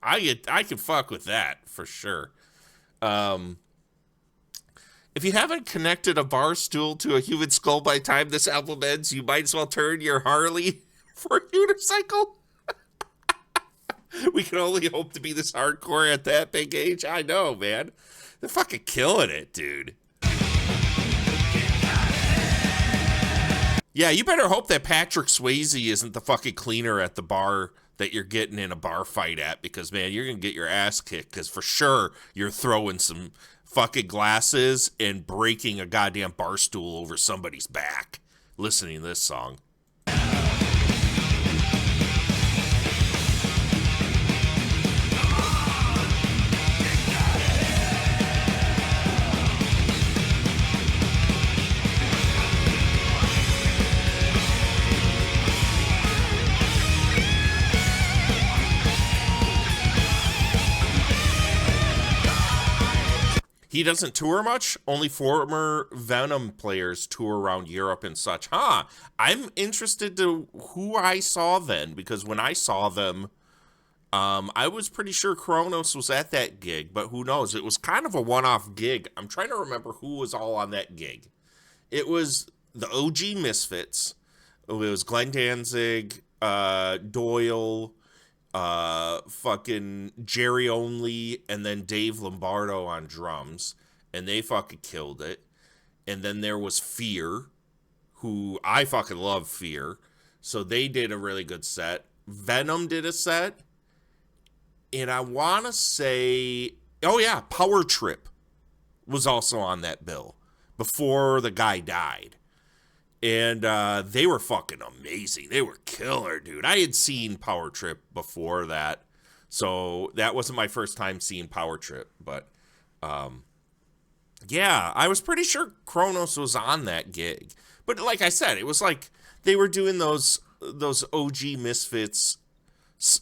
I could fuck with that for sure. If you haven't connected a bar stool to a human skull by the time this album ends, you might as well turn your Harley for a unicycle. We can only hope to be this hardcore at that big age. I know, man. They're fucking killing it, dude. Yeah, you better hope that Patrick Swayze isn't the fucking cleaner at the bar that you're getting in a bar fight at, because, man, you're going to get your ass kicked, because for sure you're throwing some fucking glasses and breaking a goddamn bar stool over somebody's back listening to this song. He doesn't tour much. Only former Venom players tour around Europe and such. Huh. I'm interested to who I saw then, because when I saw them, I was pretty sure Kronos was at that gig, but who knows? It was kind of a one-off gig. I'm trying to remember who was all on that gig. It was the OG Misfits. It was Glenn Danzig, Doyle, fucking Jerry Only, and then Dave Lombardo on drums, and they fucking killed it. And then there was Fear, who I fucking love Fear, so they did a really good set. Venom did a set, and I want to say, oh yeah, Power Trip was also on that bill before the guy died. And they were fucking amazing. They were killer, dude. I had seen Power Trip before that, so that wasn't my first time seeing Power Trip. But yeah, I was pretty sure Kronos was on that gig. But like I said, it was like they were doing those OG Misfits.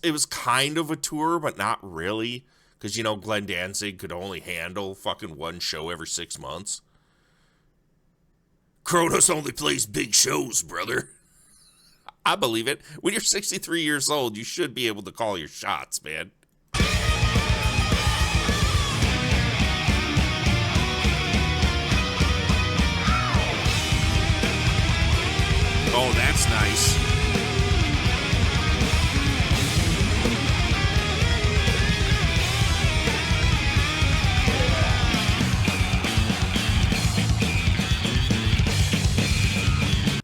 It was kind of a tour, but not really, because, you know, Glenn Danzig could only handle fucking one show every 6 months. Kronos only plays big shows, brother. I believe it. When you're 63 years old, you should be able to call your shots, man. Oh, that's nice.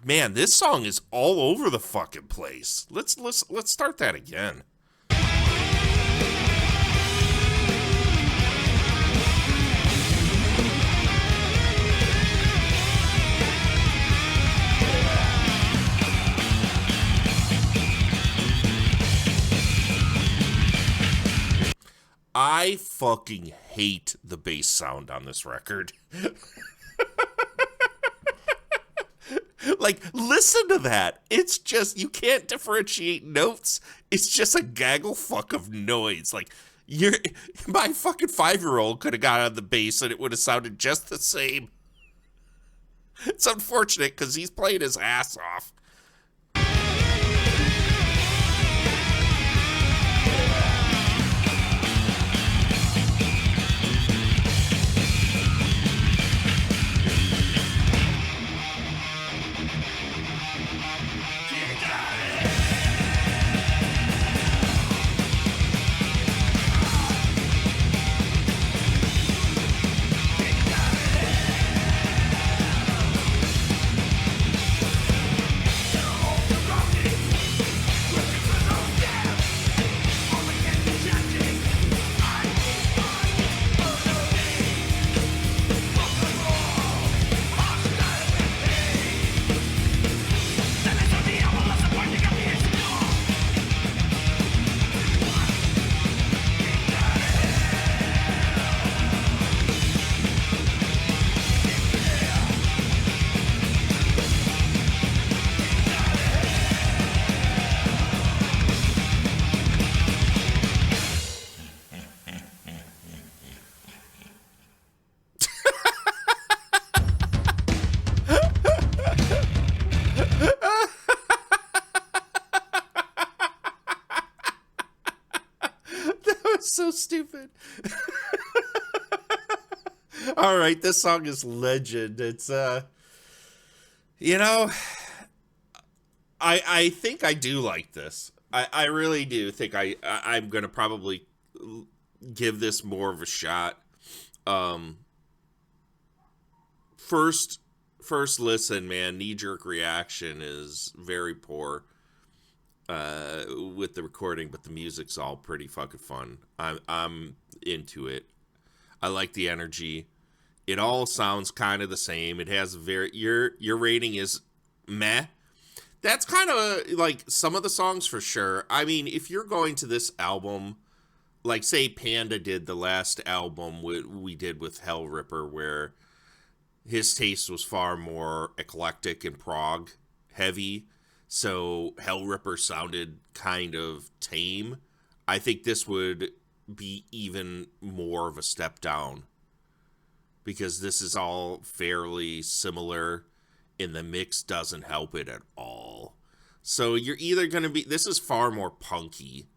Man, this song is all over the fucking place. Let's start that again. I fucking hate the bass sound on this record. Like, listen to that. It's just, you can't differentiate notes. It's just a gaggle fuck of noise. Like, my fucking 5-year-old could have got on the bass and it would have sounded just the same. It's unfortunate because he's playing his ass off. stupid. All right, this song is legend. It's you know, I think I do like this. I really do think I'm gonna probably give this more of a shot. First listen, man, knee-jerk reaction is very poor with the recording, but the music's all pretty fucking fun. I'm into it. I like the energy. It all sounds kind of the same. It has your rating is meh. That's kind of like some of the songs for sure. I mean, if you're going to this album, like say Panda did the last album we did with Hell Ripper, where his taste was far more eclectic and prog heavy, so Hell Ripper sounded kind of tame. I think this would be even more of a step down, because this is all fairly similar, and the mix doesn't help it at all. So you're either going to be... This is far more punky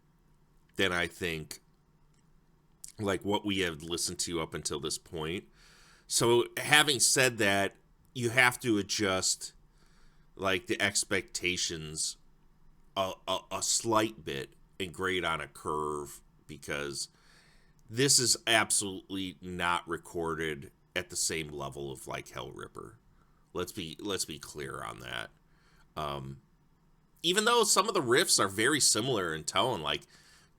than I think, like, what we have listened to up until this point. So having said that, you have to adjust, like, the expectations a slight bit and grade on a curve, because this is absolutely not recorded at the same level of, like, Hell Ripper. Let's be clear on that. Even though some of the riffs are very similar in tone, like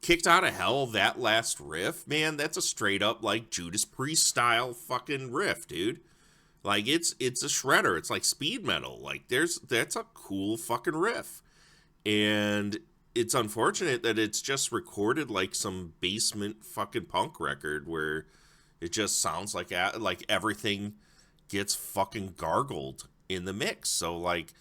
Kicked Out of Hell, that last riff, man, that's a straight up like Judas Priest style fucking riff, dude. Like it's a shredder. It's like speed metal. Like that's a cool fucking riff. And it's unfortunate that it's just recorded like some basement fucking punk record where it just sounds like everything gets fucking gargled in the mix. So like,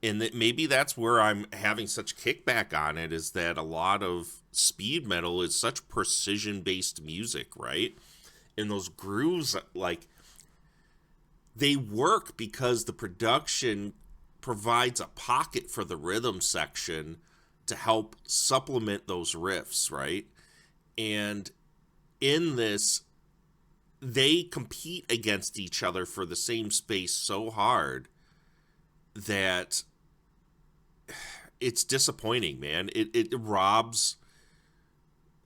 and maybe that's where I'm having such kickback on it, is that a lot of speed metal is such precision based music, right? And those grooves, like, they work because the production provides a pocket for the rhythm section to help supplement those riffs, right? And in this, they compete against each other for the same space so hard that it's disappointing, man. It robs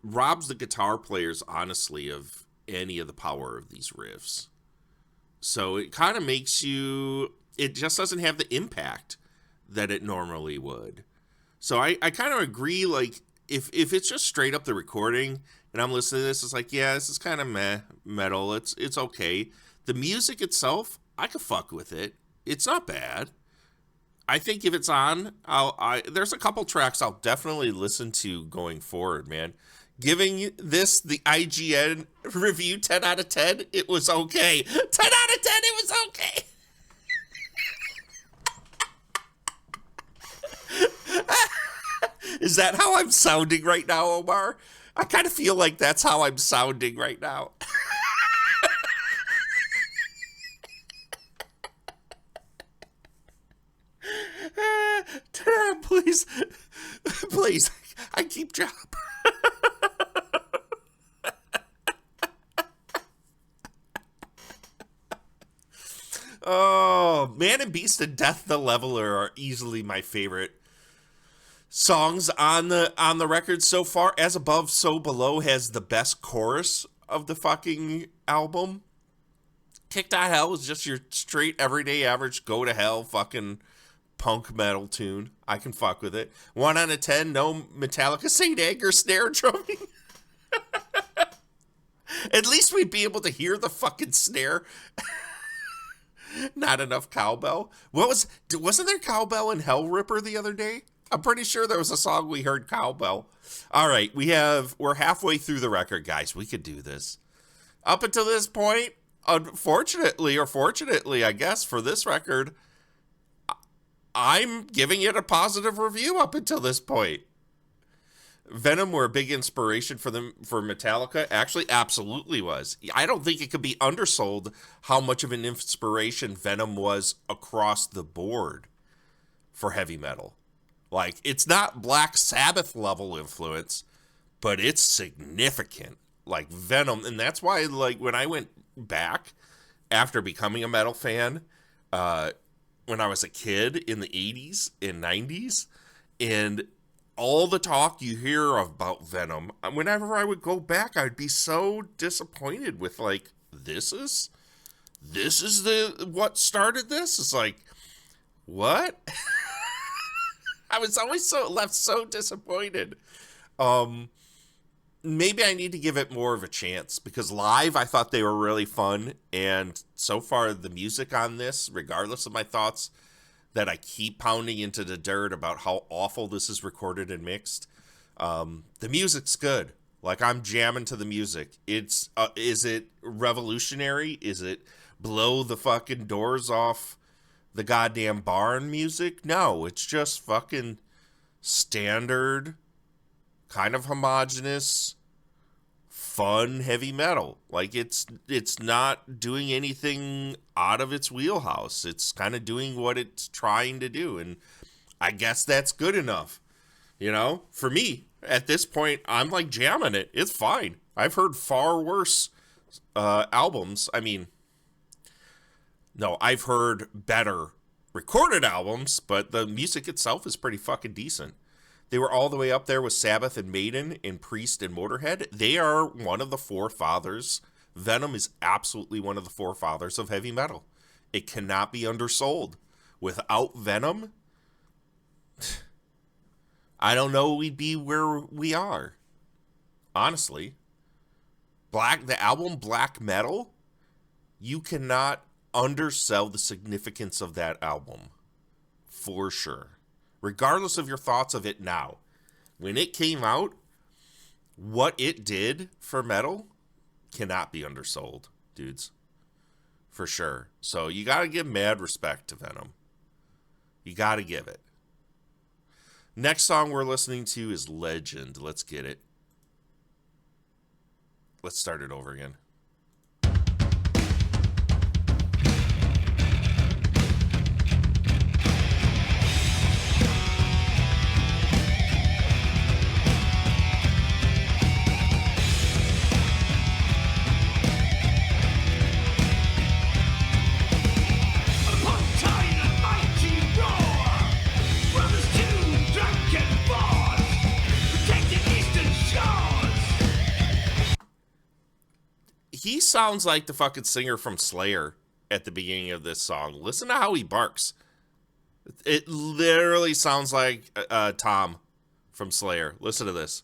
the guitar players, honestly, of any of the power of these riffs. So it kind of makes you... It just doesn't have the impact that it normally would. So I kind of agree, like, if it's just straight up the recording and I'm listening to this, it's like, yeah, this is kind of meh metal. It's okay. The music itself, I could fuck with it. It's not bad. I think if it's on, there's a couple tracks I'll definitely listen to going forward, man. Giving this the IGN review 10 out of 10, it was okay. 10 out of 10, it was okay. Is that how I'm sounding right now, Omar? I kind of feel like that's how I'm sounding right now. Please, please, I keep job. Oh, Man and Beast and Death the Leveler are easily my favorite songs on the record so far. As Above, So Below has the best chorus of the fucking album. Kicked Out of Hell is just your straight everyday average go to hell fucking punk metal tune. I can fuck with it. 1 out of 10, no Metallica Saint Anger snare drumming. At least we'd be able to hear the fucking snare. Not enough cowbell. Wasn't there cowbell in Hell Ripper the other day? I'm pretty sure there was a song we heard cowbell. All right, we're halfway through the record, guys. We could do this. Up until this point, unfortunately or fortunately, I guess, for this record, I'm giving it a positive review up until this point. Venom were a big inspiration for Metallica. Actually, absolutely was. I don't think it could be undersold how much of an inspiration Venom was across the board for heavy metal. Like, it's not Black Sabbath level influence, but it's significant. like Venom, and that's why like when I went back after becoming a metal fan, when I was a kid in the 80s and 90s, and all the talk you hear about Venom, whenever I would go back, I'd be so disappointed with like, this is the what started this? It's like, what? I was always left so disappointed. Maybe I need to give it more of a chance, because live I thought they were really fun, and so far the music on this, regardless of my thoughts that I keep pounding into the dirt about how awful this is recorded and mixed, the music's good. Like, I'm jamming to the music. It's is it revolutionary? Is it blow the fucking doors off the goddamn barn music? No, it's just fucking standard, kind of homogenous, fun heavy metal. Like, it's not doing anything out of its wheelhouse. It's kind of doing what it's trying to do, and I guess that's good enough. You know, for me, at this point, I'm like jamming it. It's fine. I've heard far worse albums. I mean, no, I've heard better recorded albums, but the music itself is pretty fucking decent. They were all the way up there with Sabbath and Maiden and Priest and Motorhead. They are one of the forefathers. Venom is absolutely one of the forefathers of heavy metal. It cannot be undersold. Without Venom, I don't know we'd be where we are. Honestly. The album Black Metal, you cannot undersell the significance of that album. For sure. Regardless of your thoughts of it now. When it came out, what it did for metal cannot be undersold, dudes. For sure. So you gotta give mad respect to Venom. You gotta give it. Next song we're listening to is Legend. Let's get it. Let's start it over again. He sounds like the fucking singer from Slayer at the beginning of this song. Listen to how he barks. It literally sounds like Tom from Slayer. Listen to this.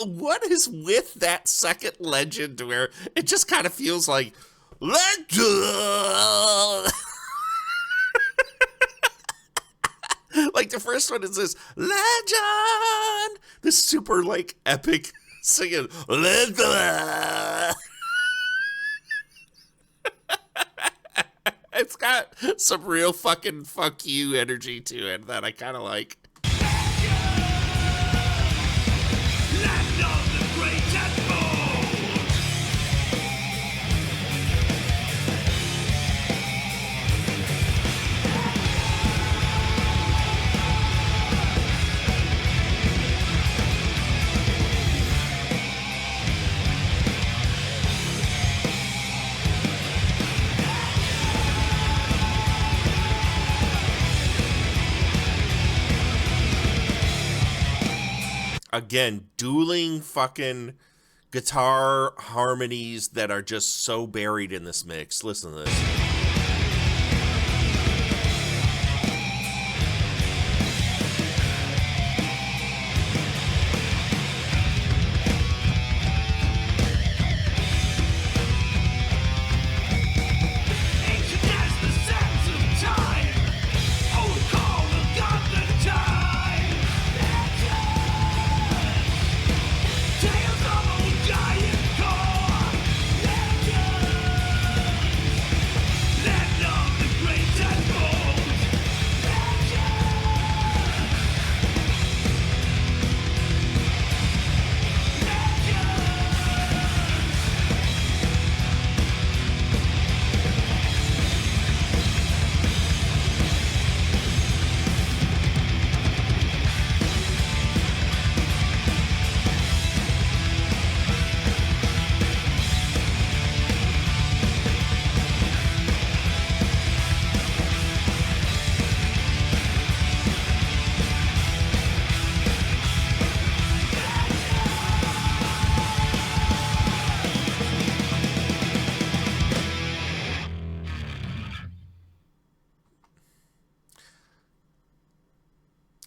What is with that second Legend where it just kind of feels like Legend? Like the first one is this Legend, this super like epic singing Legend. It's got some real fucking fuck you energy to it that I kind of like. Again, dueling fucking guitar harmonies that are just so buried in this mix. Listen to this. Ancient as the sands of time, old call of God the time. Tales of old giant core, land of the great and bold.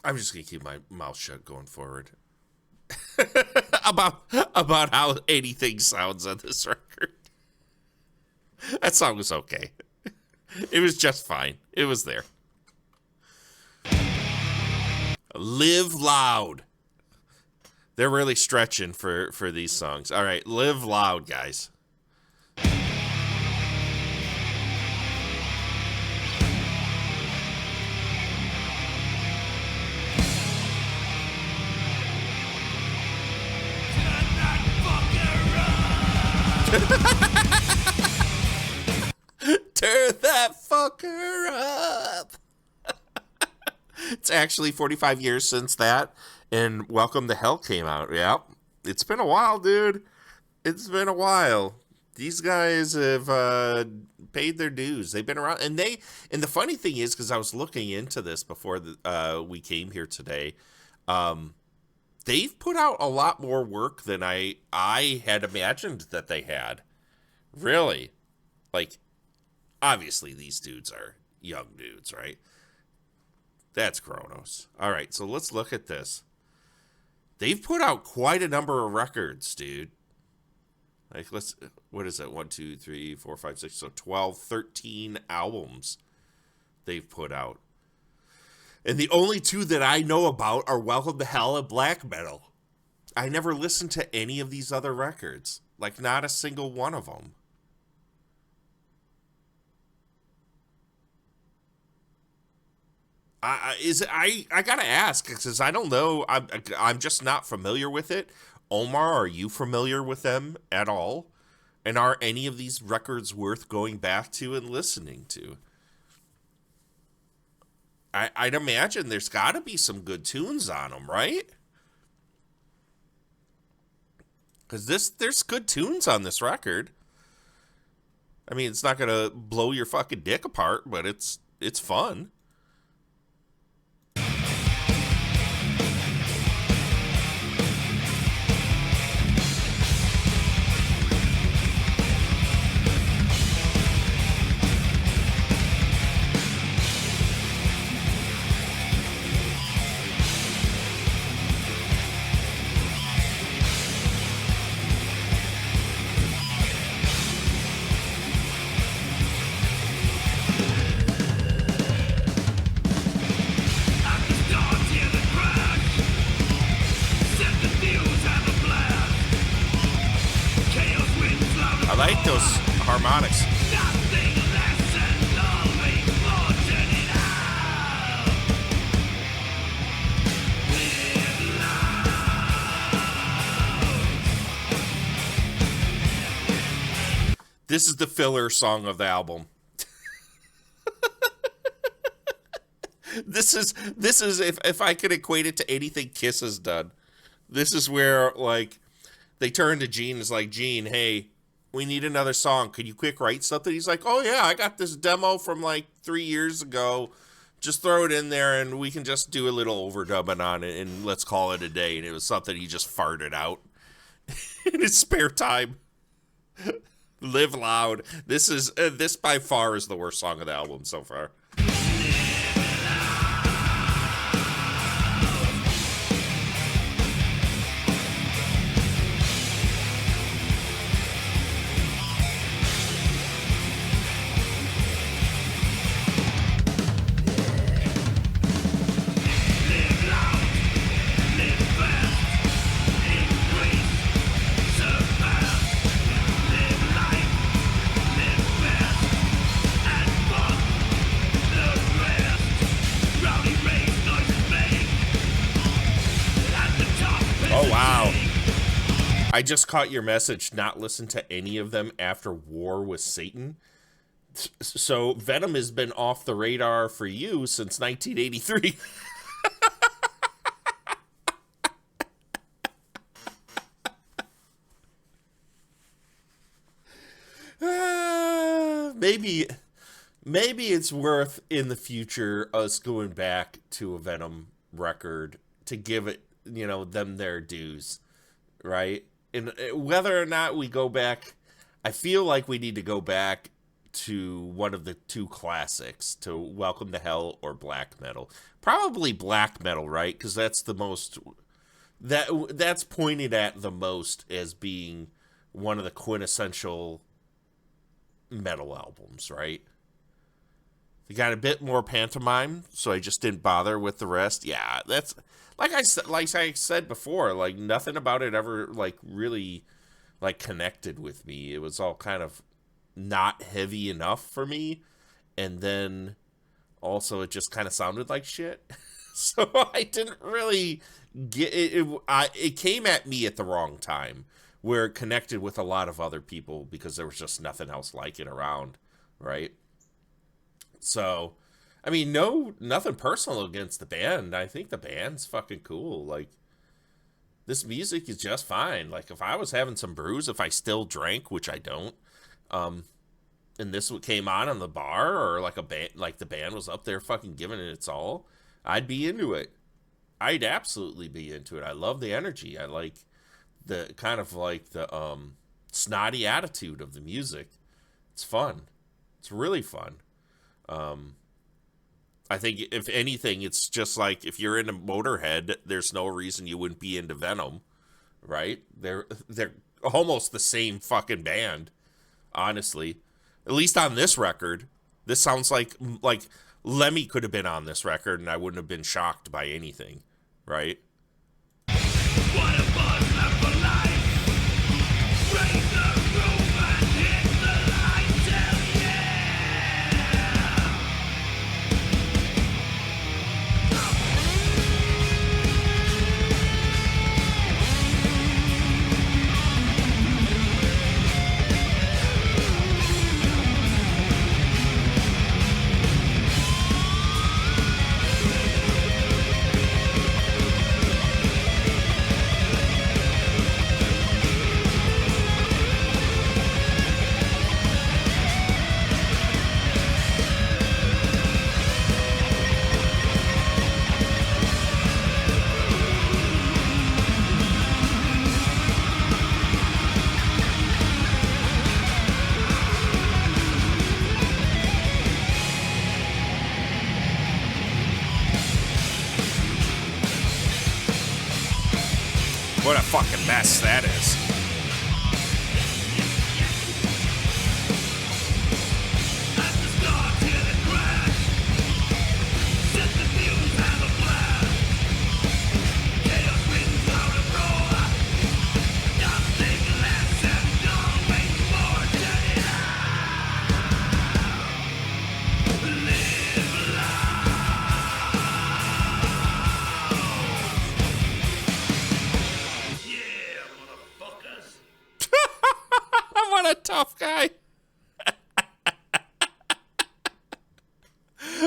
I'm just gonna keep my mouth shut going forward about how anything sounds on this record. That song was okay. It was just fine. It was there. Live Loud. They're really stretching for these songs. All right, Live Loud, guys. Turn that fucker up. Turn that fucker up. It's actually 45 years since that, and Welcome to Hell came out. Yep. It's been a while, dude. It's been a while. These guys have paid their dues. They've been around, and the funny thing is, because I was looking into this before we came here today, they've put out a lot more work than I had imagined that they had. Really. Like, obviously these dudes are young dudes, right? That's Kronos. All right, so let's look at this. They've put out quite a number of records, dude. Like, what is that? 1, 2, 3, 4, 5, 6, so 12, 13 albums they've put out. And the only two that I know about are Welcome to Hell and Black Metal. I never listened to any of these other records. Like, not a single one of them. I gotta ask, because I don't know. I'm just not familiar with it. Omar, are you familiar with them at all? And are any of these records worth going back to and listening to? I'd imagine there's got to be some good tunes on them, right? Because there's good tunes on this record. I mean, it's not gonna blow your fucking dick apart, but it's fun. At the start, hear the crash. Set the fuse, have a blast. Chaos winds loud. I like those harmonics. Nothing less than loving more turning out. Live loud. This is the filler song of the album. This is if I could equate it to anything Kiss has done. This is where, like, they turn to Gene and is like, Gene, hey, we need another song. Could you quick write something? He's like, oh yeah, I got this demo from like 3 years ago Just throw it in there, and we can just do a little overdubbing on it, and let's call it a day. And it was something he just farted out in his spare time. Live Loud. This by far is the worst song of the album so far. Oh, wow. I just caught your message, not listen to any of them after War with Satan. So Venom has been off the radar for you since 1983. Maybe it's worth in the future us going back to a Venom record to give it, them their dues, right? And whether or not we go back, I feel like we need to go back to one of the two classics, to Welcome to Hell or Black Metal. Probably Black Metal, right? Because that's the most that's pointed at the most as being one of the quintessential metal albums, right? They got a bit more pantomime, so I just didn't bother with the rest. Yeah, that's like I said before, like nothing about it ever like really like connected with me. It was all kind of not heavy enough for me, and then also it just kind of sounded like shit. So I didn't really get it. It came at me at the wrong time, where it connected with a lot of other people because there was just nothing else like it around, right? So, I mean, nothing personal against the band. I think the band's fucking cool. Like, this music is just fine. Like, if I was having some brews, if I still drank, which I don't, and this came on the bar, or like a band, like the band was up there fucking giving it its all, I'd be into it. I'd absolutely be into it. I love the energy. I like the kind of like the snotty attitude of the music. It's fun. It's really fun. I think if anything, it's just like if you're into Motorhead, there's no reason you wouldn't be into Venom, right? They're almost the same fucking band, honestly. At least on this record, this sounds like Lemmy could have been on this record, and I wouldn't have been shocked by anything, right? What a buzz left for life. Raise the roof and hit the lights, hell What a fucking mess that is. As the stars hear the crash, set the fuse and the blast. Chaos wins out a roar. Nothing less and always more. Turn it out. Live loud. Yeah, motherfuckers. What a tough guy.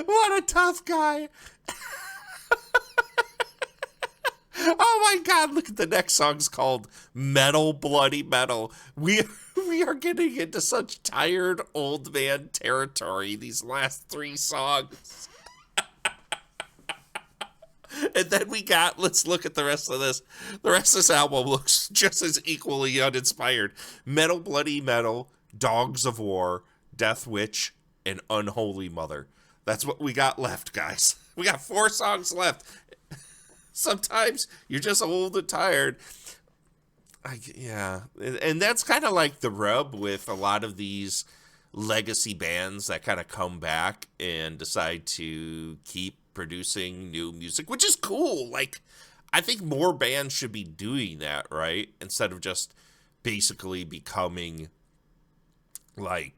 What a tough guy. Oh my god, look at the next song's called Metal Bloody Metal. We are getting into such tired old man territory these last three songs. And then we got, let's look at the rest of this. The rest of this album looks just as equally uninspired. Metal Bloody Metal, Dogs of War, Death Witch, and Unholy Mother. That's what we got left, guys. We got 4 songs left. Sometimes you're just old and tired. Yeah. And that's kind of like the rub with a lot of these legacy bands that kind of come back and decide to keep producing new music, which is cool. Like, I think more bands should be doing that, right? Instead of just basically becoming like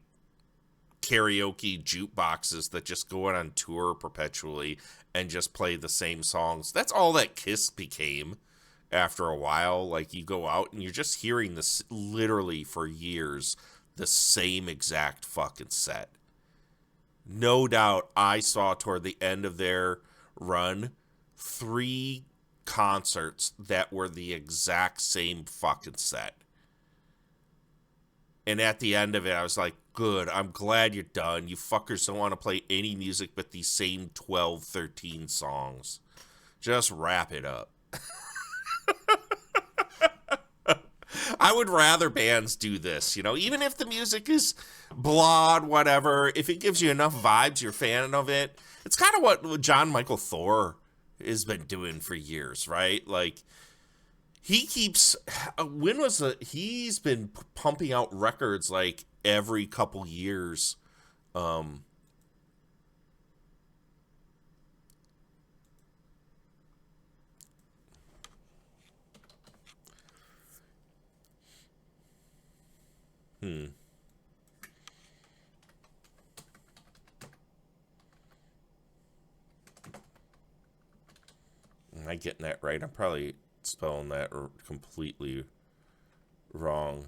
karaoke jukeboxes that just go on tour perpetually and just play the same songs. That's all that Kiss became after a while. Like, you go out and you're just hearing this literally for years, the same exact fucking set. No doubt I saw toward the end of their run 3 concerts that were the exact same fucking set. And at the end of it, I was like, good, I'm glad you're done. You fuckers don't want to play any music but these same 12, 13 songs. Just wrap it up. I would rather bands do this, you know, even if the music is blah, whatever. If it gives you enough vibes, you're a fan of it. It's kind of what John Michael Thor has been doing for years, right? Like, he keeps, he's been pumping out records like every couple years. Am I getting that right? I'm probably spelling that completely wrong.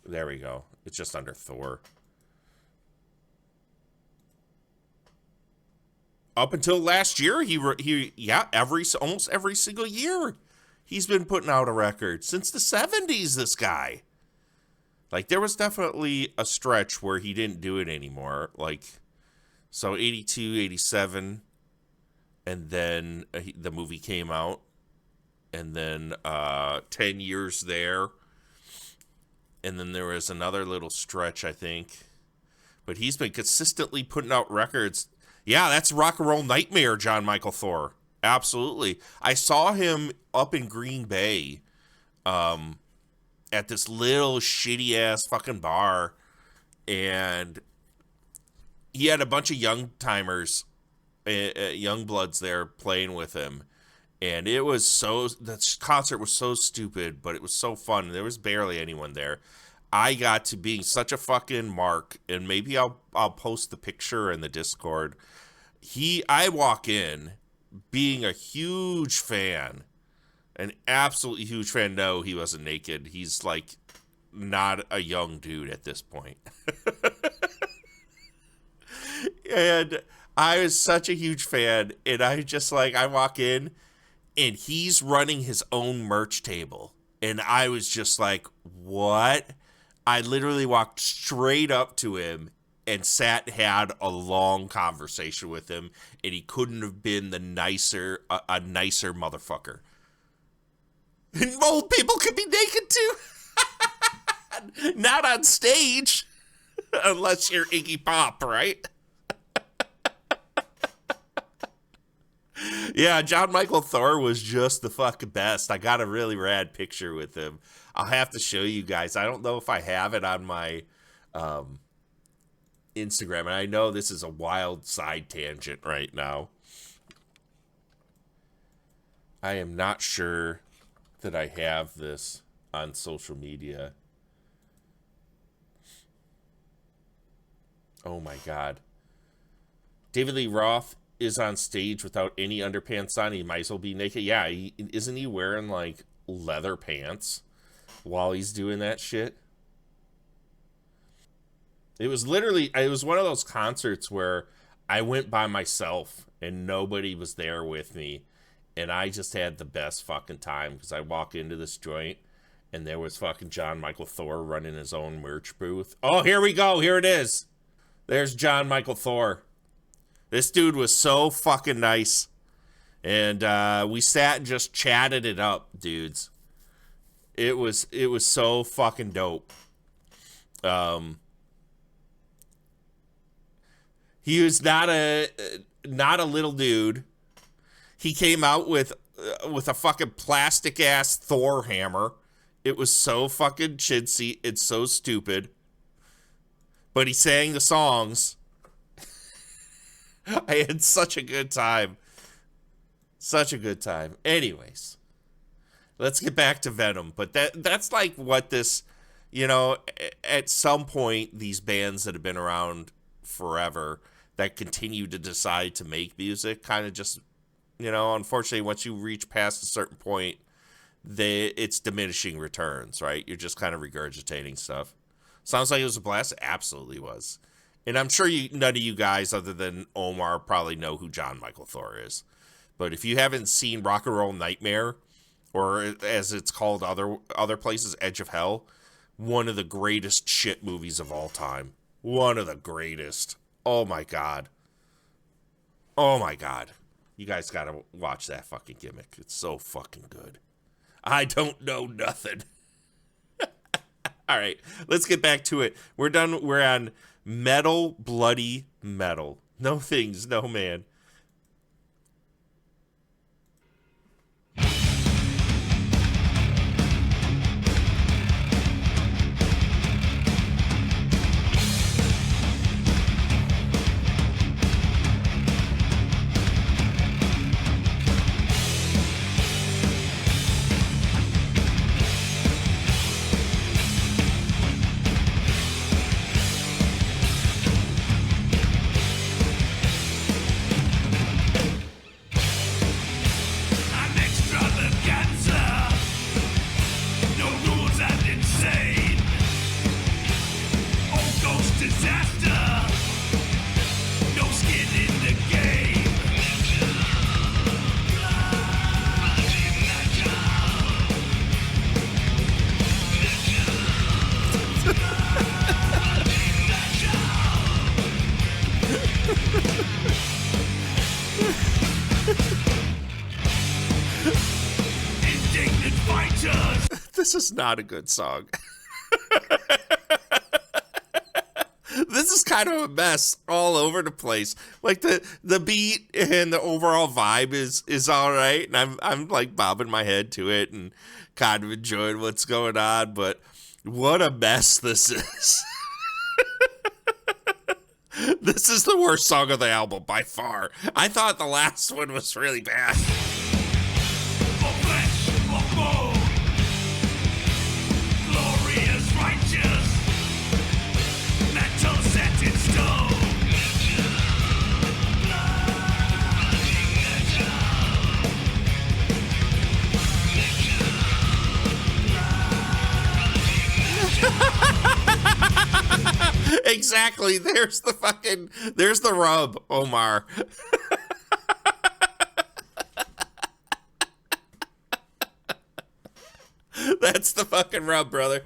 There we go. It's just under Thor. Up until last year, almost every single year, he's been putting out a record since the 70s. This guy, like, there was definitely a stretch where he didn't do it anymore. Like, so 82, 87, and then the movie came out, and then 10 years there, and then there was another little stretch, I think. But he's been consistently putting out records. Yeah, that's Rock and Roll Nightmare, John Michael Thor. Absolutely. I saw him up in Green Bay at this little shitty-ass fucking bar, and he had a bunch of young-timers, young bloods there playing with him, and it was that concert was so stupid, but it was so fun. There was barely anyone there. I got to being such a fucking mark, and maybe I'll post the picture in the Discord. I walk in being a huge fan, an absolutely huge fan. No, he wasn't naked. He's like not a young dude at this point. And I was such a huge fan, and I walk in, and he's running his own merch table, and I was just like, what? I literally walked straight up to him and had a long conversation with him, and he couldn't have been a nicer motherfucker. And old people can be naked too. Not on stage, unless you're Iggy Pop, right? Yeah, John Michael Thor was just the fucking best. I got a really rad picture with him. I'll have to show you guys. I don't know if I have it on my Instagram, and I know this is a wild side tangent right now. I am not sure that I have this on social media. Oh my god. David Lee Roth is on stage without any underpants on. He might as well be naked. Yeah, isn't he wearing like leather pants while he's doing that shit? It was one of those concerts where I went by myself and nobody was there with me, and I just had the best fucking time because I walked into this joint and there was fucking John Michael Thor running his own merch booth. Oh, here we go. Here it is. There's John Michael Thor. This dude was so fucking nice. And we sat and just chatted it up, dudes. It was so fucking dope. He was not a little dude. He came out with a fucking plastic ass Thor hammer. It was so fucking chintzy. It's so stupid. But he sang the songs. I had such a good time. Such a good time. Anyways, let's get back to Venom. But that's like what this, at some point, these bands that have been around forever that continue to decide to make music kind of just, unfortunately, once you reach past a certain point, it's diminishing returns, right? You're just kind of regurgitating stuff. Sounds like it was a blast. It absolutely was. And I'm sure none of you guys, other than Omar, probably know who John Michael Thor is. But if you haven't seen Rock and Roll Nightmare, or as it's called other places, Edge of Hell, one of the greatest shit movies of all time. One of the greatest. Oh my god. Oh my god. You guys gotta watch that fucking gimmick. It's so fucking good. I don't know nothing. All right, let's get back to it. We're done. We're on Metal, Bloody Metal. No things, no man. I'm extravaganza. No rules and insane. Oh, ghost disaster. No skin in the game. Indignant fighters. This is not a good song. This is kind of a mess all over the place. Like the beat and the overall vibe is all right, and I'm like bobbing my head to it and kind of enjoying what's going on. But what a mess this is. This is the worst song of the album by far. I thought the last one was really bad. For flesh, for bone. Glorious, righteous. Metal set in stone. Exactly. There's the rub, Omar. That's the fucking rub, brother.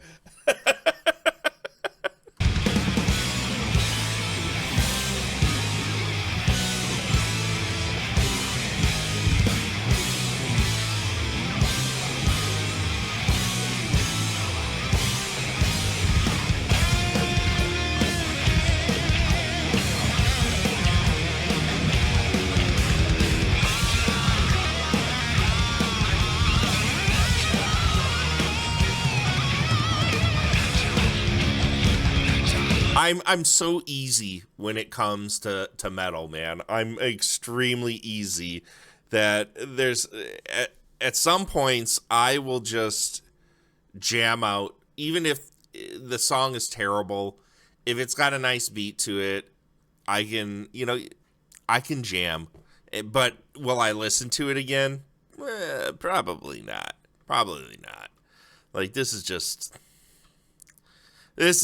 I'm so easy when it comes to metal, man. I'm extremely easy that there's at some points I will just jam out, even if the song is terrible. If it's got a nice beat to it, I can jam. But will I listen to it again? Probably not. Probably not. Like, this is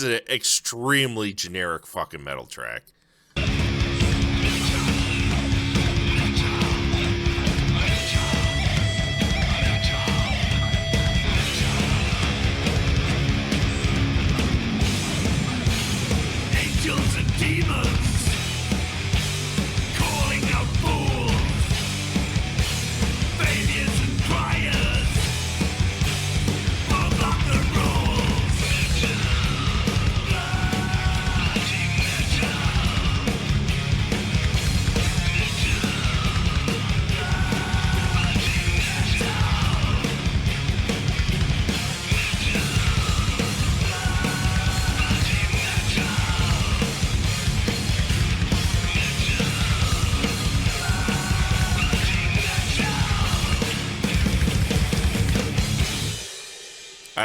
an extremely generic fucking metal track. Angels and demons.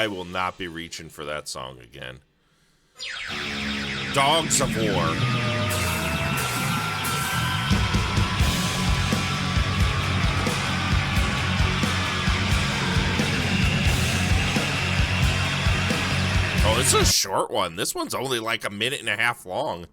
I will not be reaching for that song again. Dogs of War. Oh, this is a short one. This one's only like 1.5 minutes long.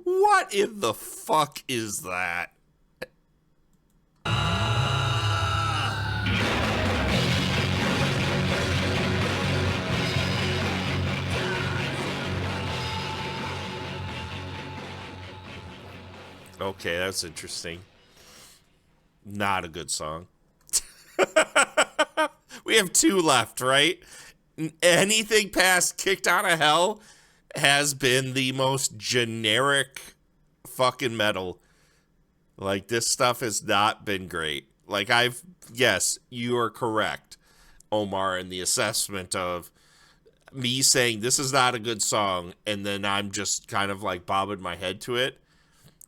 What in the fuck is that? Okay, that's interesting. Not a good song. We have 2 left, right? Anything past Kicked Out of Hell has been the most generic fucking metal. Like, this stuff has not been great. Like, yes, you are correct, Omar, in the assessment of me saying this is not a good song, and then I'm just kind of like bobbing my head to it.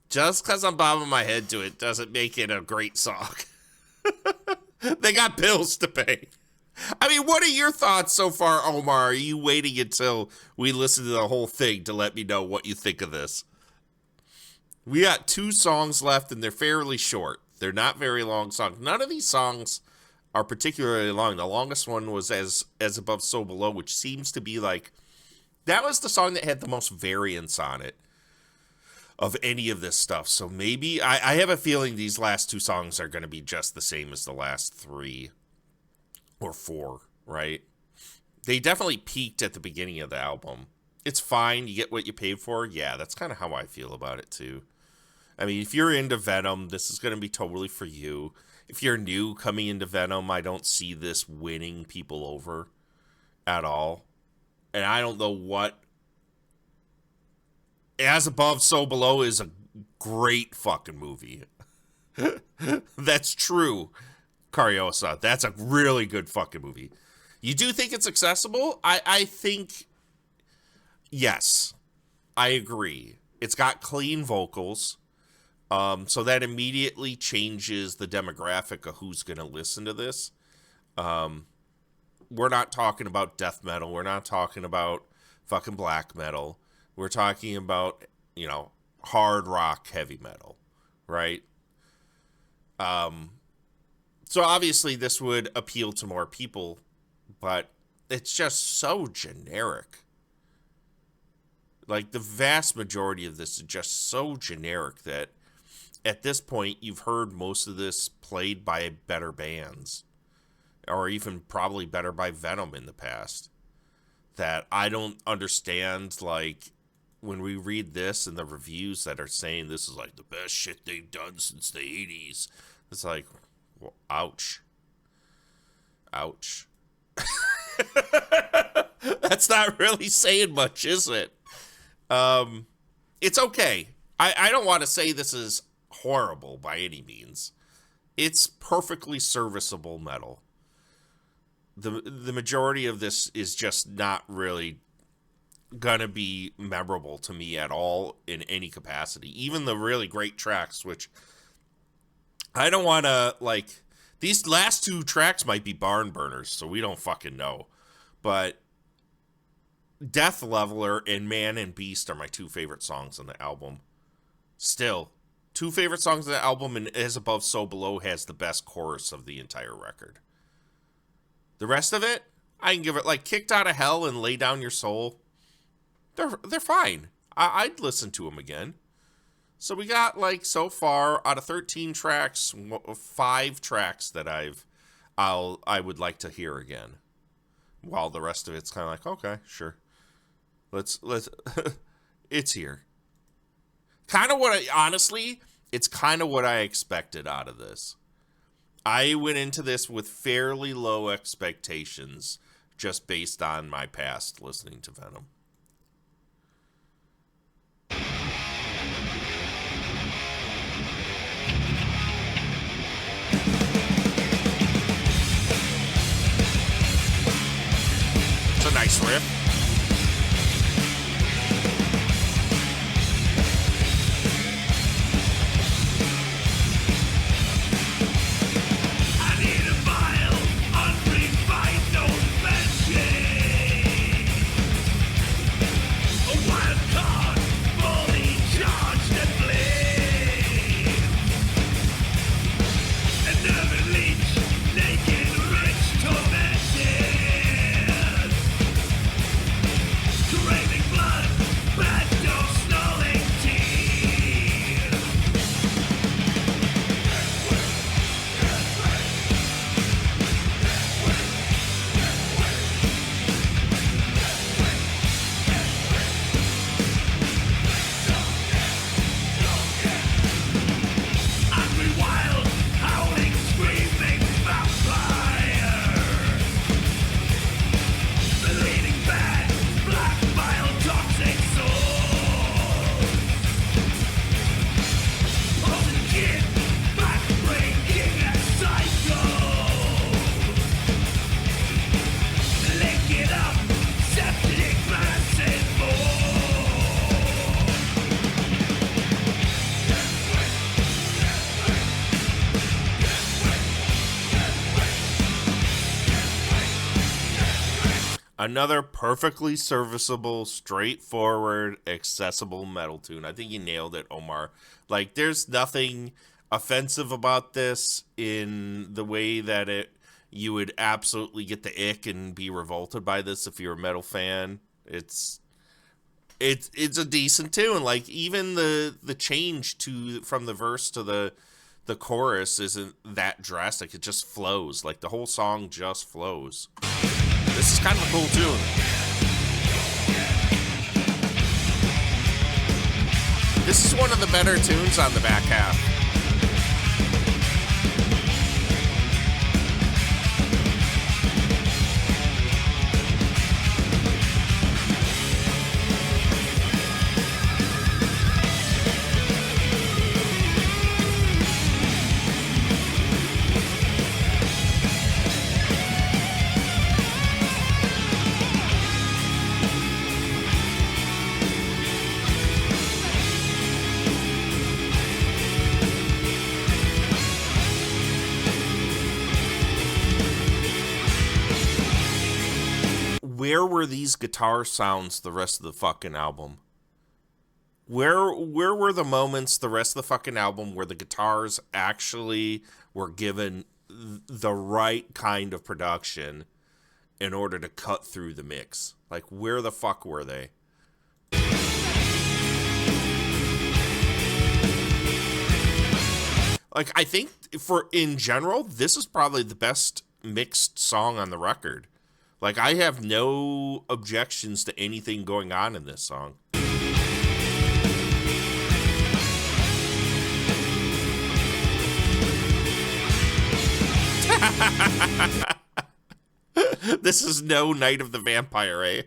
Just because I'm bobbing my head to it doesn't make it a great song. They got bills to pay. I mean, what are your thoughts so far, Omar? Are you waiting until we listen to the whole thing to let me know what you think of this? We got 2 songs left, and they're fairly short. They're not very long songs. None of these songs are particularly long. The longest one was As Above, So Below, which seems to be like... That was the song that had the most variance on it of any of this stuff. So maybe... I have a feeling these last 2 songs are going to be just the same as the last 3 or 4, right? They definitely peaked at the beginning of the album. It's fine. You get what you paid for. Yeah, that's kind of how I feel about it, too. I mean, if you're into Venom, this is going to be totally for you. If you're new coming into Venom, I don't see this winning people over at all. And I don't know what... As Above, So Below is a great fucking movie. That's true, Cariosa. That's a really good fucking movie. You do think it's accessible? I think... Yes, I agree. It's got clean vocals. So that immediately changes the demographic of who's going to listen to this. We're not talking about death metal. We're not talking about fucking black metal. We're talking about, hard rock, heavy metal, right? So obviously this would appeal to more people, but it's just so generic. Like, the vast majority of this is just so generic that at this point, you've heard most of this played by better bands, or even probably better by Venom in the past, that I don't understand, like, when we read this and the reviews that are saying this is, like, the best shit they've done since the 80s. It's like, well, ouch. Ouch. That's not really saying much, is it? It's okay. I don't want to say this is horrible by any means. It's perfectly serviceable metal. The majority of this is just not really gonna be memorable to me at all in any capacity. Even the really great tracks, which I don't want to, like, these last two tracks might be barn burners, so we don't fucking know. But Death Leveler and Man and Beast are my two favorite songs on the album. Still, two favorite songs on the album, and As Above, So Below has the best chorus of the entire record. The rest of it, I can give it, like, Kicked Out of Hell and Lay Down Your Soul. They're fine. I'd listen to them again. So we got, like, so far, out of 13 tracks, 5 tracks that I would like to hear again. While the rest of it's kind of like, okay, sure. Let's it's here. Kind of honestly, it's kind of what I expected out of this. I went into this with fairly low expectations, just based on my past listening to Venom. It's a nice riff. Another perfectly serviceable, straightforward, accessible metal tune. I think you nailed it, Omar. Like, there's nothing offensive about this in the way that you would absolutely get the ick and be revolted by this if you're a metal fan. It's a decent tune. Like, even the change from the verse to the chorus isn't that drastic. It just flows. Like, the whole song just flows. This is kind of a cool tune. This is one of the better tunes on the back half. Where were these guitar sounds the rest of the fucking album? Where were the moments the rest of the fucking album where the guitars actually were given the right kind of production in order to cut through the mix? Like, where the fuck were they? Like, I think in general, this is probably the best mixed song on the record. Like, I have no objections to anything going on in this song. This is no Night of the Vampire, eh?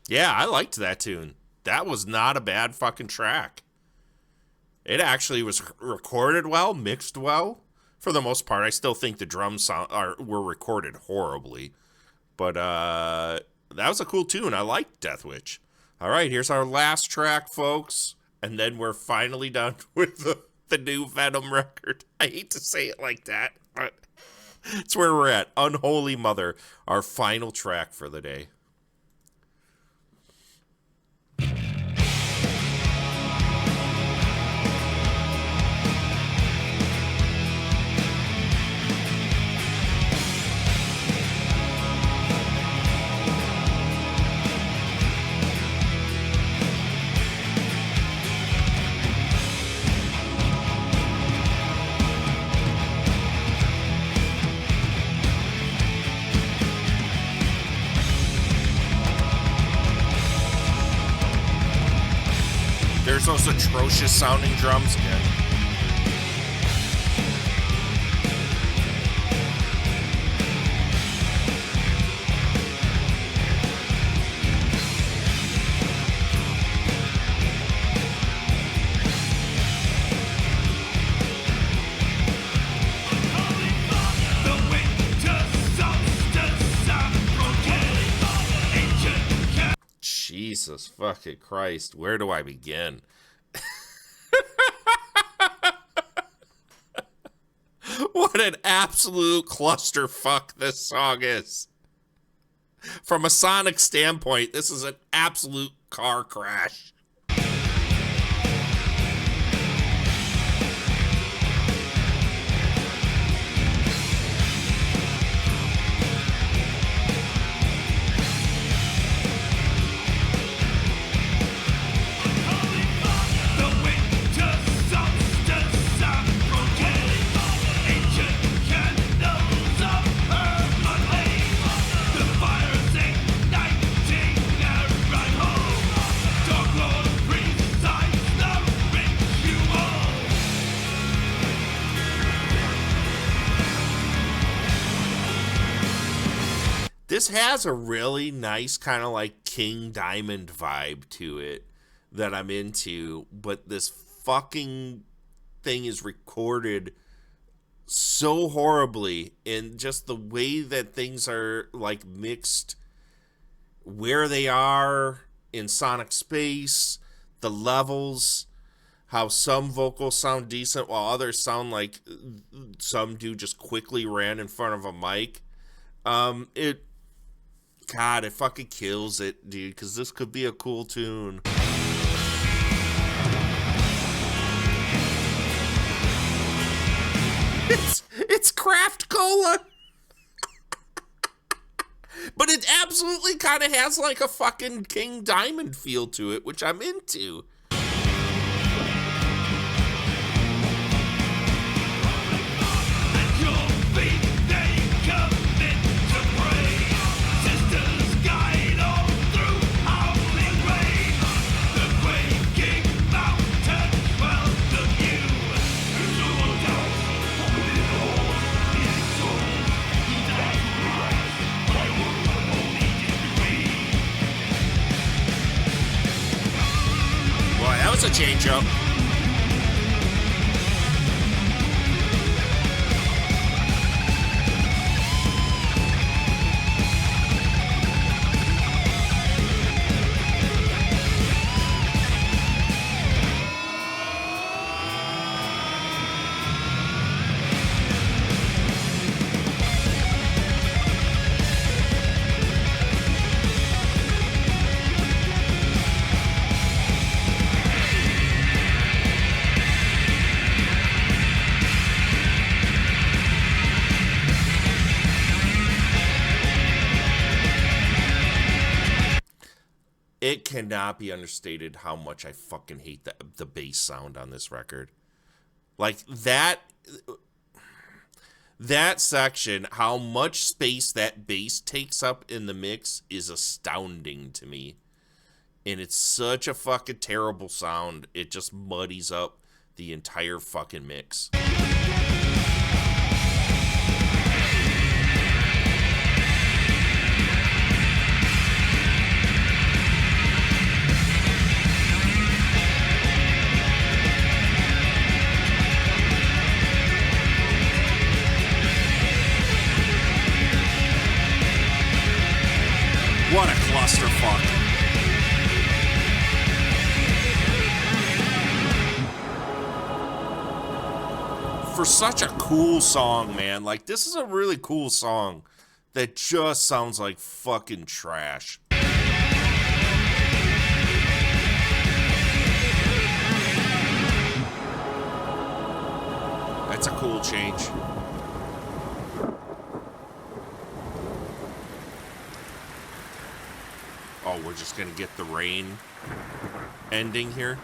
Yeah, I liked that tune. That was not a bad fucking track. It actually was recorded well, mixed well. For the most part, I still think the drums were recorded horribly. But that was a cool tune. I liked Death Witch. All right, here's our last track, folks. And then we're finally done with the new Venom record. I hate to say it like that, but it's where we're at. Unholy Mother, our final track for the day. There's those atrocious sounding drums again. Jesus fucking Christ, where do I begin? What an absolute clusterfuck this song is. From a sonic standpoint, this is an absolute car crash. This has a really nice kind of like King Diamond vibe to it that I'm into, but this fucking thing is recorded so horribly, and just the way that things are like mixed, where they are in sonic space, the levels, how some vocals sound decent while others sound like some dude just quickly ran in front of a mic. God, it fucking kills it, dude, because this could be a cool tune. It's craft cola. But it absolutely kind of has like a fucking King Diamond feel to it, which I'm into. A change up. It cannot be understated how much I fucking hate the bass sound on this record. Like that section, how much space that bass takes up in the mix is astounding to me. And it's such a fucking terrible sound. It just muddies up the entire fucking mix. What a clusterfuck. For such a cool song, man. Like, this is a really cool song that just sounds like fucking trash. That's a cool change. Oh, we're just gonna get the rain ending here.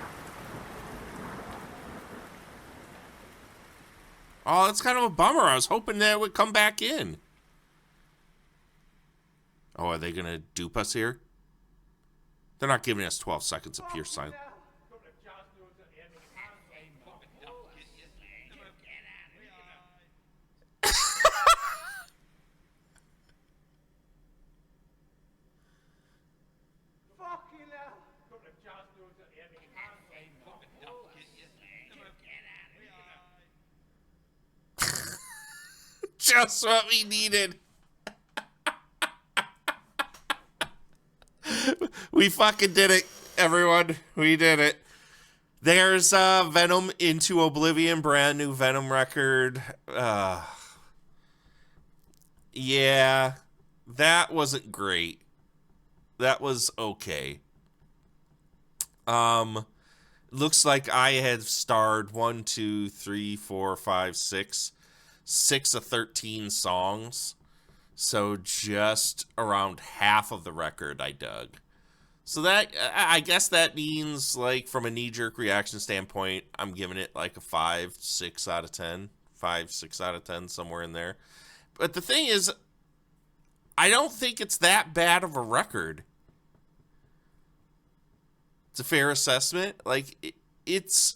Oh, that's kind of a bummer. I was hoping that it would come back in. Oh, are they gonna dupe us here? They're not giving us 12 seconds of pure silence. Just what we needed. We fucking did it, everyone. We did it. There's Venom Into Oblivion, brand new Venom record. Yeah, that wasn't great. That was okay. Looks like I had starred 1, 2, 3, 4, 5, 6 of 13 songs. So just around half of the record I dug. So that, I guess that means, like, from a knee-jerk reaction standpoint, I'm giving it like a 5, 6 out of 10. 5, 6 out of 10, somewhere in there. But the thing is, I don't think it's that bad of a record. It's a fair assessment. Like, it's...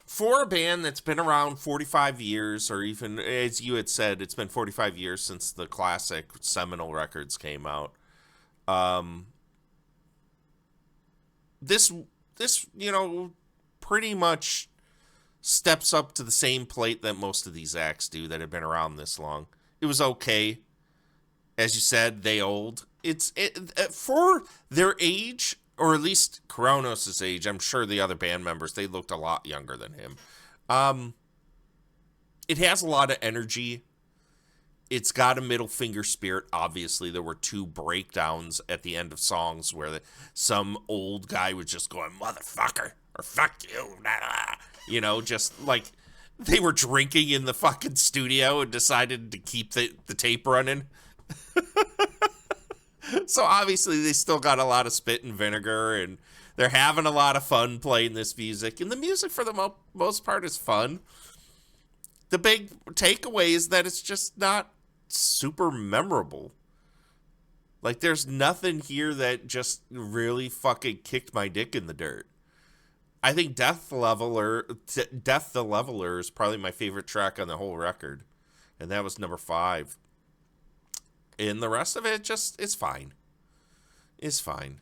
For a band that's been around 45 years, or even, as you had said, it's been 45 years since the classic seminal records came out. This, you know, pretty much steps up to the same plate that most of these acts do that have been around this long. It was okay. As you said, they old. For their age, or at least Kronos' age, I'm sure the other band members, they looked a lot younger than him. It has a lot of energy. It's got a middle finger spirit. Obviously, there were 2 breakdowns at the end of songs where some old guy was just going, motherfucker, or fuck you, you know, just like they were drinking in the fucking studio and decided to keep the tape running. So obviously they still got a lot of spit and vinegar, and they're having a lot of fun playing this music. And the music, for the most part, is fun. The big takeaway is that it's just not super memorable. Like, there's nothing here that just really fucking kicked my dick in the dirt. I think Death the Leveler is probably my favorite track on the whole record. And that was number 5. And the rest of it just is fine. It's fine.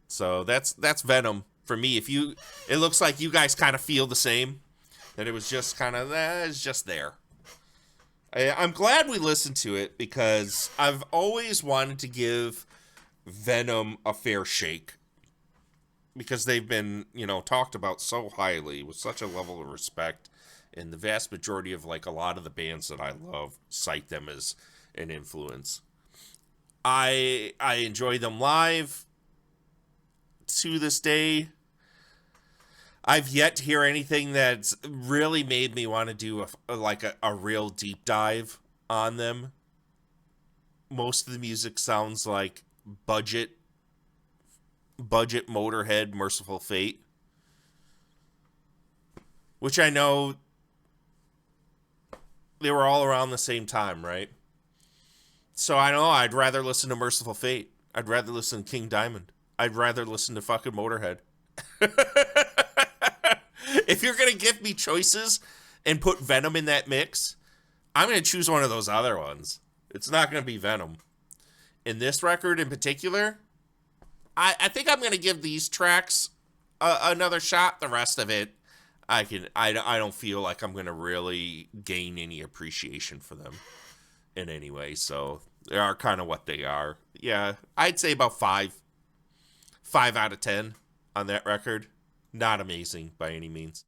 So that's Venom for me. It looks like you guys kind of feel the same. That it was just kind of, it's just there. I'm glad we listened to it, because I've always wanted to give Venom a fair shake. Because they've been, you know, talked about so highly with such a level of respect. And the vast majority of, like, a lot of the bands that I love cite them as an influence. I enjoy them live to this day. I've yet to hear anything that's really made me want to do a real deep dive on them. Most of the music sounds like budget Motorhead, Merciful Fate, which I know they were all around the same time, right? So I know I'd rather listen to Merciful Fate. I'd rather listen to King Diamond. I'd rather listen to fucking Motorhead. If you're going to give me choices and put Venom in that mix, I'm going to choose one of those other ones. It's not going to be Venom. In this record in particular, I think I'm going to give these tracks another shot. The rest of it, I don't feel like I'm going to really gain any appreciation for them in any way. So They are kind of what they are. Yeah, I'd say about 5 out of 10 on that record. Not amazing by any means.